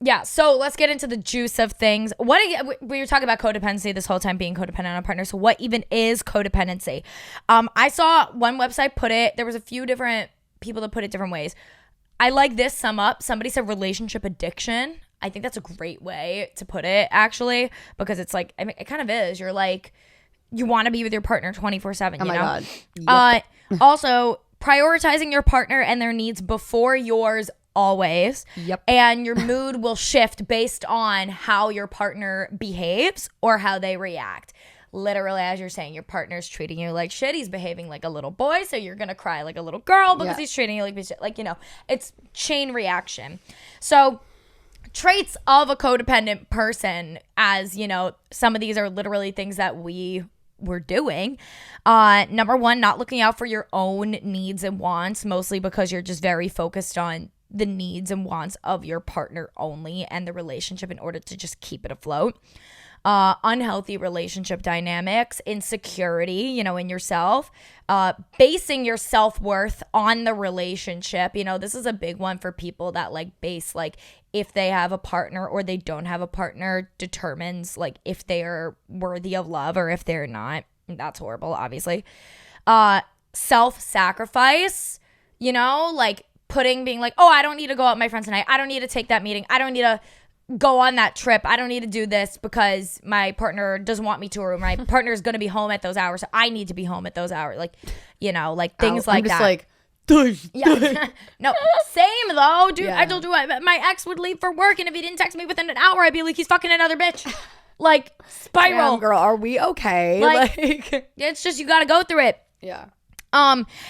yeah, so let's get into the juice of things. We were talking about codependency this whole time, being codependent on a partner. So what even is codependency? I saw one website put it, there was a few different people that put it different ways. I like this sum up. Somebody said relationship addiction. I think that's a great way to put it, actually, because it's like, I mean, it kind of is. You're like, you want to be with your partner 24/7, oh my God. Yep. Also, prioritizing your partner and their needs before yours always. Yep. And your mood will shift based on how your partner behaves or how they react. Literally, as you're saying, your partner's treating you like shit. He's behaving like a little boy, so you're gonna cry like a little girl because he's treating you like shit. Like, it's chain reaction. So traits of a codependent person, as some of these are literally things that we were doing. Number one, not looking out for your own needs and wants, mostly because you're just very focused on the needs and wants of your partner only and the relationship in order to just keep it afloat. Unhealthy relationship dynamics, insecurity, in yourself, basing your self-worth on the relationship. This is a big one for people that like base, like, if they have a partner or they don't have a partner bedetermines like if they are worthy of love or if they're not. That's horrible, obviously. Self-sacrifice, like being like, oh, I don't need to go out with my friends tonight. I don't need to take that meeting. I don't need to go on that trip. I don't need to do this because my partner doesn't want me to, or my partner is going to be home at those hours. So I need to be home at those hours. Like, like things like that. I'm just like, yeah. No, same though, dude. I told you my ex would leave for work, and if he didn't text me within an hour, I'd be like, he's fucking another bitch. Like, spiral. Damn, girl, are we okay? Like, it's just, you got to go through it. Yeah.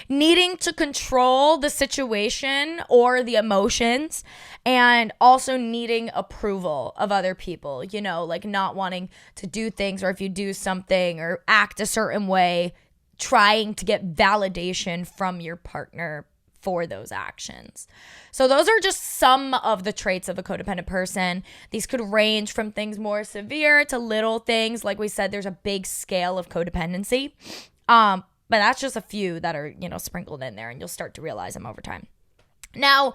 Needing to control the situation or the emotions, and also needing approval of other people, like not wanting to do things, or if you do something or act a certain way, trying to get validation from your partner for those actions. So those are just some of the traits of a codependent person. These could range from things more severe to little things. Like we said, there's a big scale of codependency. But that's just a few that are, sprinkled in there, and you'll start to realize them over time. Now,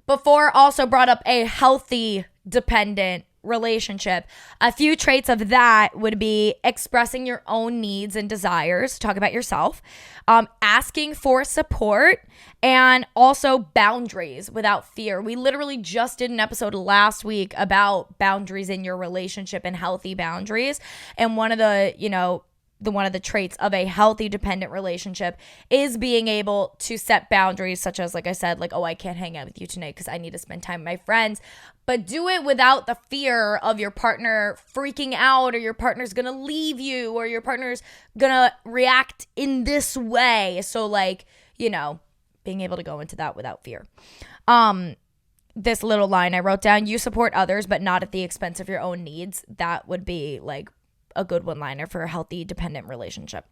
before also brought up a healthy dependent relationship. A few traits of that would be expressing your own needs and desires, talk about yourself, asking for support, and also boundaries without fear. We literally just did an episode last week about boundaries in your relationship and healthy boundaries. And one of the, one of the traits of a healthy dependent relationship is being able to set boundaries, such as, like I said, like, oh, I can't hang out with you tonight because I need to spend time with my friends. But do it without the fear of your partner freaking out, or your partner's gonna leave you, or your partner's gonna react in this way. So, like, being able to go into that without fear. This little line I wrote down: you support others, but not at the expense of your own needs. That would be like a good one-liner for a healthy dependent relationship.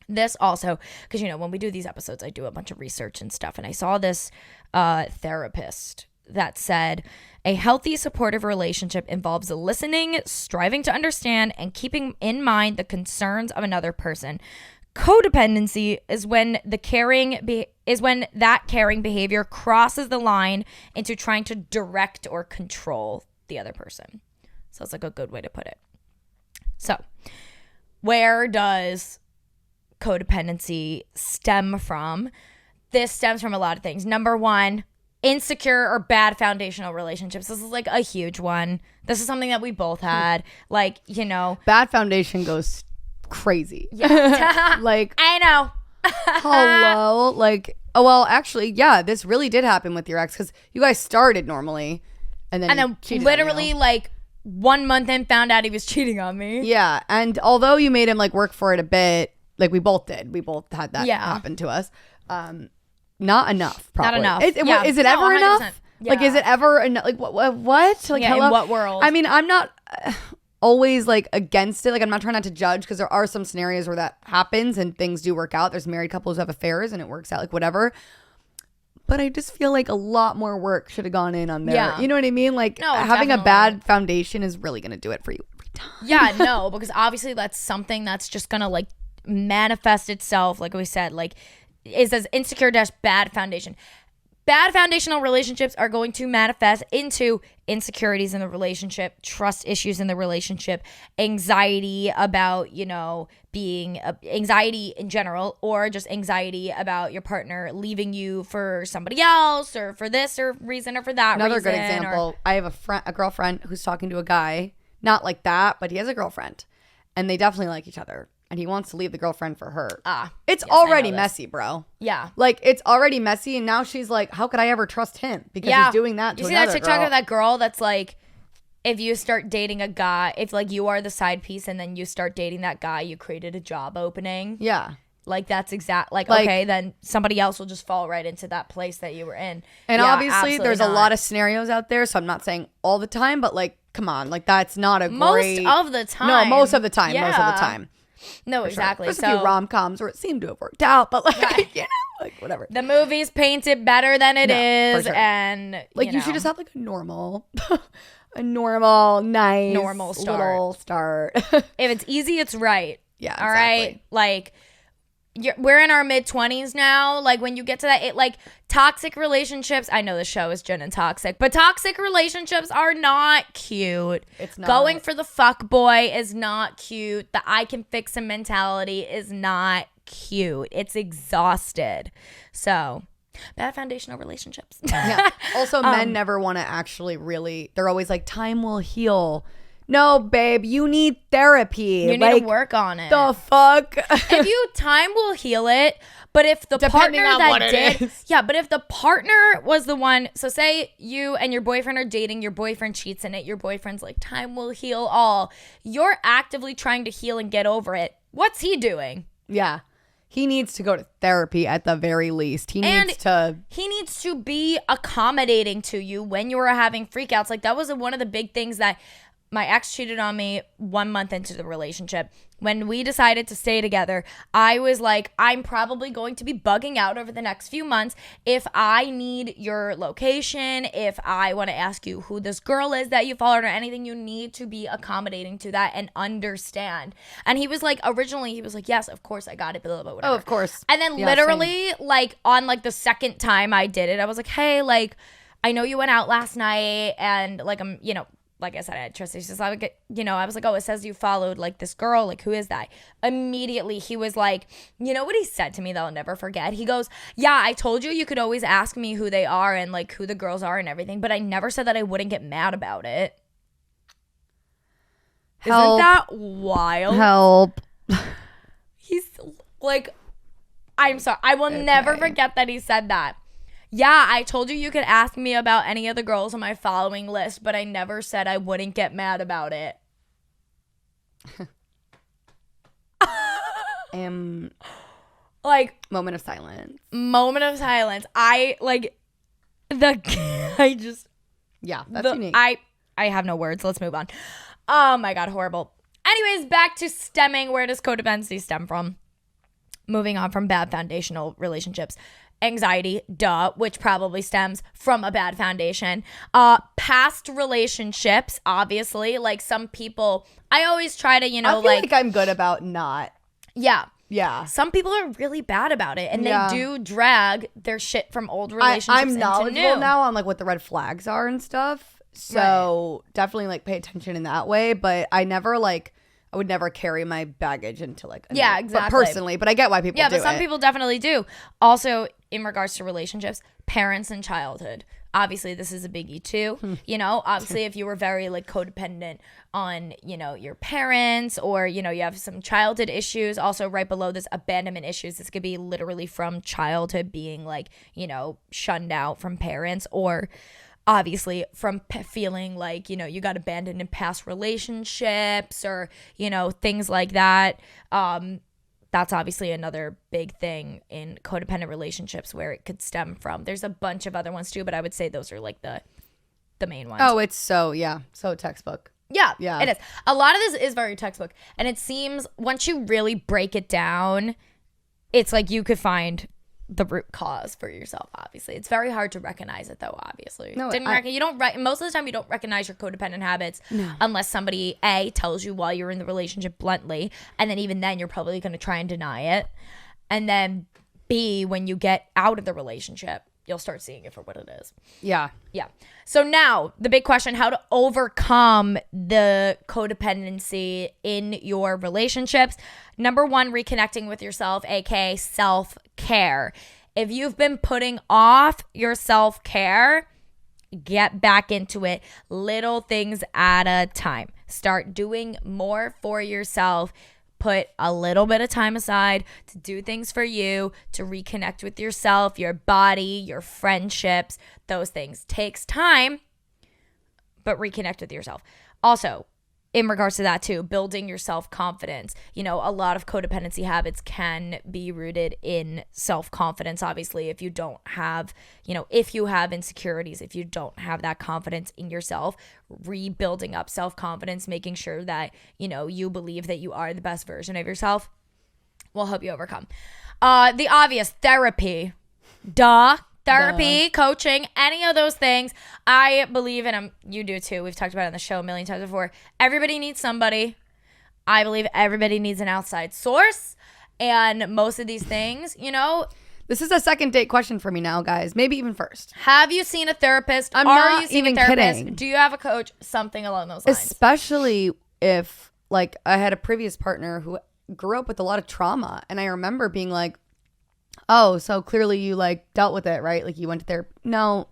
This also, because when we do these episodes, I do a bunch of research and stuff, and I saw this therapist that said a healthy supportive relationship involves listening, striving to understand, and keeping in mind the concerns of another person. Codependency is when that caring behavior crosses the line into trying to direct or control the other person. So it's like a good way to put it. So, where does codependency stem from? This stems from a lot of things. Number one, insecure or bad foundational relationships. This is like a huge one. This is something that we both had. Like, Bad foundation goes crazy. Yeah. Like, I know. Hello. Like, oh, well, actually, yeah, this really did happen with your ex, because you guys started normally and then literally like 1 month in, found out he was cheating on me. Yeah. And although you made him like work for it a bit, like we both did. We both had that happen to us. Not enough, probably. Not enough. Is it ever 100%. enough? Yeah. Like, is it ever enough? Like, what? Like, yeah, hello? in what world? I mean, I'm not always like against it. Like, I'm not trying not to judge, because there are some scenarios where that happens and things do work out. There's married couples who have affairs and it works out, like whatever. But I just feel like a lot more work should have gone in on there. Yeah. You know what I mean? Like, having definitely a bad foundation is really going to do it for you every time. Yeah, no, because obviously that's something that's just going to like manifest itself. Like we said, like it says insecure - bad foundation. Bad foundational relationships are going to manifest into insecurities in the relationship, trust issues in the relationship, anxiety about, anxiety in general, or just anxiety about your partner leaving you for somebody else, or for this or reason, or for that reason. Another good example, I have a girlfriend who's talking to a guy, not like that, but he has a girlfriend, and they definitely like each other. And he wants to leave the girlfriend for her. It's already messy, bro. Yeah. Like, it's already messy. And now she's like, how could I ever trust him? Because he's doing that to another girl. You see that TikTok of that girl that's like, if you start dating a guy, if like you are the side piece and then you start dating that guy, you created a job opening. Yeah. Like, that's like, okay, then somebody else will just fall right into that place that you were in. And obviously, there's a lot of scenarios out there. So I'm not saying all the time, but like, come on. Like, that's not a great... Most of the time. No, most of the time. Yeah. Most of the time. No, exactly. There's a few rom-coms where it seemed to have worked out, but like, like whatever. The movies paint it better than it is, sure. And like you should just have like a normal, nice, normal little start. If it's easy, it's right. Yeah, all right. Like we're in our mid-20s now. Like when you get to that, like toxic relationships. I know the show is Jen and Toxic, but toxic relationships are not cute. It's not. Going for the fuck boy is not cute. The I can fix him mentality is not cute. It's exhausted. So bad foundational relationships. Yeah. Also, men never want to actually really. They're always like, time will heal. No, babe, you need therapy. You need to work on it. The fuck? Time will heal it. But if the partner but if the partner was the one, so say you and your boyfriend are dating, your boyfriend cheats in it, your boyfriend's like, time will heal all. You're actively trying to heal and get over it. What's he doing? Yeah. He needs to go to therapy at the very least. He needs to be accommodating to you when you are having freakouts. Like that was one of the big things that my ex cheated on me 1 month into the relationship. When we decided to stay together, I was like, I'm probably going to be bugging out over the next few months. If I need your location, if I want to ask you who this girl is that you followed or anything, you need to be accommodating to that and understand. And he was like, originally, he was like, yes, of course, I got it, blah, blah, whatever. Oh, of course. And then literally, like, on like the second time I did it, I was like, hey, like, I know you went out last night and like, I'm, like I said, I had trust issues. I would get, I was like, oh, it says you followed like this girl. Like, who is that? Immediately, he was like, you know what he said to me that I'll never forget? He goes, yeah, I told you could always ask me who they are and like who the girls are and everything, but I never said that I wouldn't get mad about it. Help. Isn't that wild? Help. He's like, I'm sorry. I will never forget that he said that. Yeah, I told you could ask me about any of the girls on my following list, but I never said I wouldn't get mad about it. Like, moment of silence. Yeah, that's unique. I have no words. Let's move on. Oh my God, horrible. Anyways, back to stemming. Where does codependency stem from? Moving on from bad foundational relationships. Anxiety, which probably stems from a bad foundation. Past relationships, obviously. Like some people, I always try to, I feel like I'm good about not. Yeah. Yeah. Some people are really bad about it, and they do drag their shit from old relationships I'm knowledgeable now on like what the red flags are and stuff. So definitely like pay attention in that way. But I would never carry my baggage into like exactly. But personally, but I get why people do it. Yeah, but some people definitely do. Also, in regards to relationships, parents and childhood. Obviously, this is a biggie too. Obviously, if you were very like codependent on, your parents or, you have some childhood issues. Also, right below this, abandonment issues. This could be literally from childhood being like, shunned out from parents, or obviously from feeling like, you got abandoned in past relationships or, things like that. That's obviously another big thing in codependent relationships where it could stem from. There's a bunch of other ones too, but I would say those are like the main ones. Oh, it's so textbook. Yeah, it is. A lot of this is very textbook. And it seems once you really break it down, it's like you could find the root cause for yourself. Obviously, it's very hard to recognize it though. Obviously, most of the time you don't recognize your codependent habits unless somebody tells you while you're in the relationship bluntly, and then even then you're probably going to try and deny it, and then B, when you get out of the relationship, you'll start seeing it for what it is. Yeah. So now the big question: how to overcome the codependency in your relationships. Number 1, reconnecting with yourself, aka self-care. If you've been putting off your self-care, get back into it. Little things at a time. Start doing more for yourself. Put a little bit of time aside to do things for you, to reconnect with yourself, your body, your friendships. Those things takes time, but reconnect with yourself. Also, in regards to that too, building your self-confidence. A lot of codependency habits can be rooted in self-confidence. Obviously, if you don't have, if you have insecurities, if you don't have that confidence in yourself, rebuilding up self-confidence, making sure that, you believe that you are the best version of yourself will help you overcome. The obvious, therapy. Therapy, coaching, any of those things. I believe in them. You do too. We've talked about it on the show a million times before. Everybody needs somebody. I believe everybody needs an outside source. And most of these things, This is a second date question for me now, guys. Maybe even first. Have you seen a therapist? Are not you seeing even a therapist? kidding. Do you have a coach? Something along those lines. Especially if, like, I had a previous partner who grew up with a lot of trauma. And I remember being like, oh, so clearly you like dealt with it, right? Like you went to therapy. No,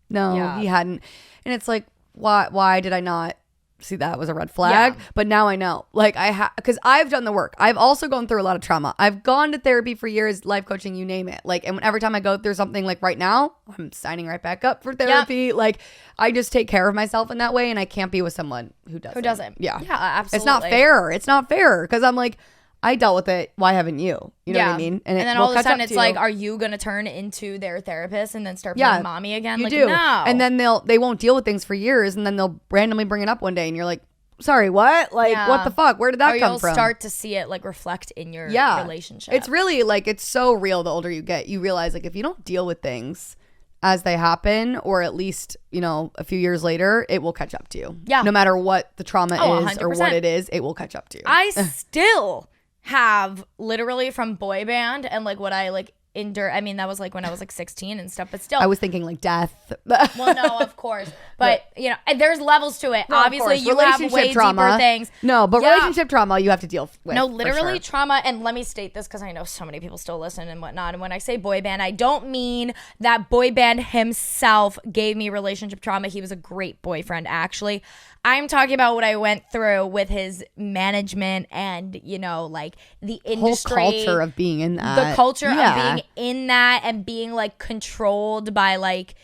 he hadn't. And it's like, why did I not see that was a red flag? Yeah. But now I know. Like because I've done the work. I've also gone through a lot of trauma. I've gone to therapy for years, life coaching, you name it. Like, and every time I go through something like right now, I'm signing right back up for therapy. Yep. Like I just take care of myself in that way, and I can't be with someone who doesn't. Yeah, absolutely. It's not fair because I'm like, I dealt with it. Why haven't you? You know what I mean? And then all of a sudden it's like, are you going to turn into their therapist and then start playing mommy again? You like, do. No. And then they won't deal with things for years, and then they'll randomly bring it up one day and you're like, sorry, what? Like, what the fuck? Where did that come from? You'll start to see it like reflect in your relationship. It's really like, it's so real the older you get. You realize like if you don't deal with things as they happen, or at least, a few years later, it will catch up to you. Yeah. No matter what the trauma is 100%. Or what it is, it will catch up to you. I still have literally from boy band and like what I like I mean, that was like when I was like 16 and stuff, but still. I was thinking like death. Well, no, of course. But, you know, there's levels to it. No, obviously, you have way trauma. Deeper things. No, but relationship trauma you have to deal with. No, literally trauma. And let me state this because I know so many people still listen and whatnot. And when I say boy band, I don't mean that boy band himself gave me relationship trauma. He was a great boyfriend, actually. I'm talking about what I went through with his management and, you know, like the industry. Whole culture of being in that. The culture of being in that and being like controlled by like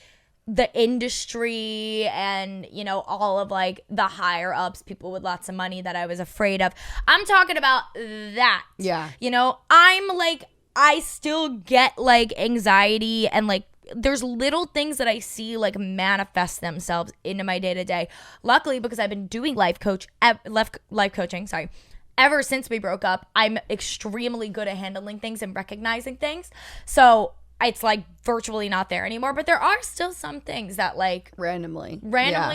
the industry and, you know, all of like the higher ups, people with lots of money that I was afraid of. I'm talking about that. Yeah. You know, I'm like, I still get like anxiety and like, there's little things that I see like manifest themselves into my day to day. Luckily, because I've been doing life coaching, ever since we broke up, I'm extremely good at handling things and recognizing things. So it's like virtually not there anymore. But there are still some things that like randomly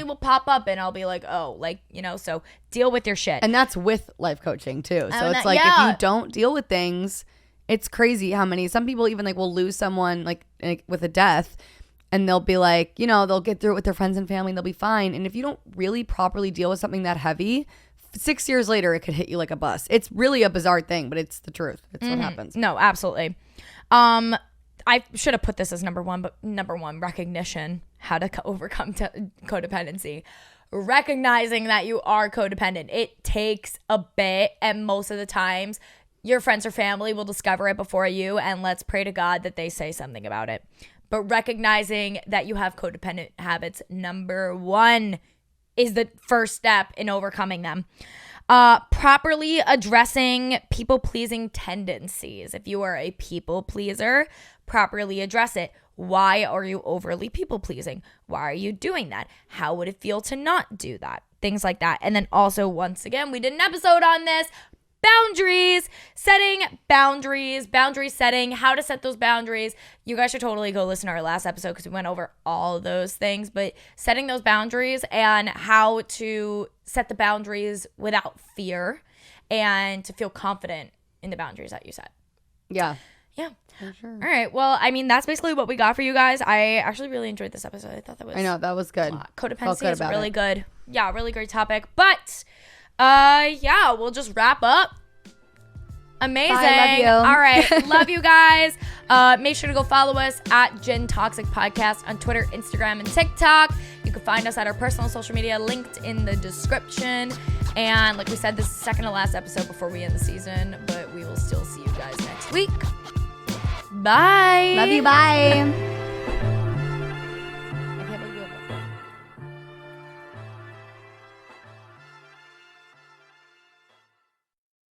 will pop up and I'll be like, oh, like, you know, so deal with your shit. And that's with life coaching too. So it's like if you don't deal with things, it's crazy how some people even like will lose someone like with a death and they'll be like, you know, they'll get through it with their friends and family and they'll be fine. And if you don't really properly deal with something that heavy, 6 years later, it could hit you like a bus. It's really a bizarre thing, but it's the truth. It's what happens. No, absolutely. I should have put this as number one, but number one, recognition, how to overcome codependency. Recognizing that you are codependent. It takes a bit, and most of the times, your friends or family will discover it before you, and let's pray to God that they say something about it. But recognizing that you have codependent habits, number one, is the first step in overcoming them. Properly addressing people-pleasing tendencies. If you are a people pleaser, properly address it. Why are you overly people-pleasing? Why are you doing that? How would it feel to not do that? Things like that. And then also, once again, we did an episode on this. Boundary setting, how to set those boundaries. You guys should totally go listen to our last episode because we went over all those things, but setting those boundaries and how to set the boundaries without fear and to feel confident in the boundaries that you set. Yeah. Yeah. For sure. All right. Well, I mean, that's basically what we got for you guys. I actually really enjoyed this episode. I thought that was... I know, that was good. Codependency is really good. Yeah, really great topic. But... yeah, we'll just wrap up. Amazing. Bye, love you. All right. Love you guys. Make sure to go follow us at Gin Toxic Podcast on Twitter, Instagram, and TikTok. You can find us at our personal social media linked in the description. And like we said, this is the second to last episode before we end the season, but we will still see you guys next week. Bye. Love you. Bye.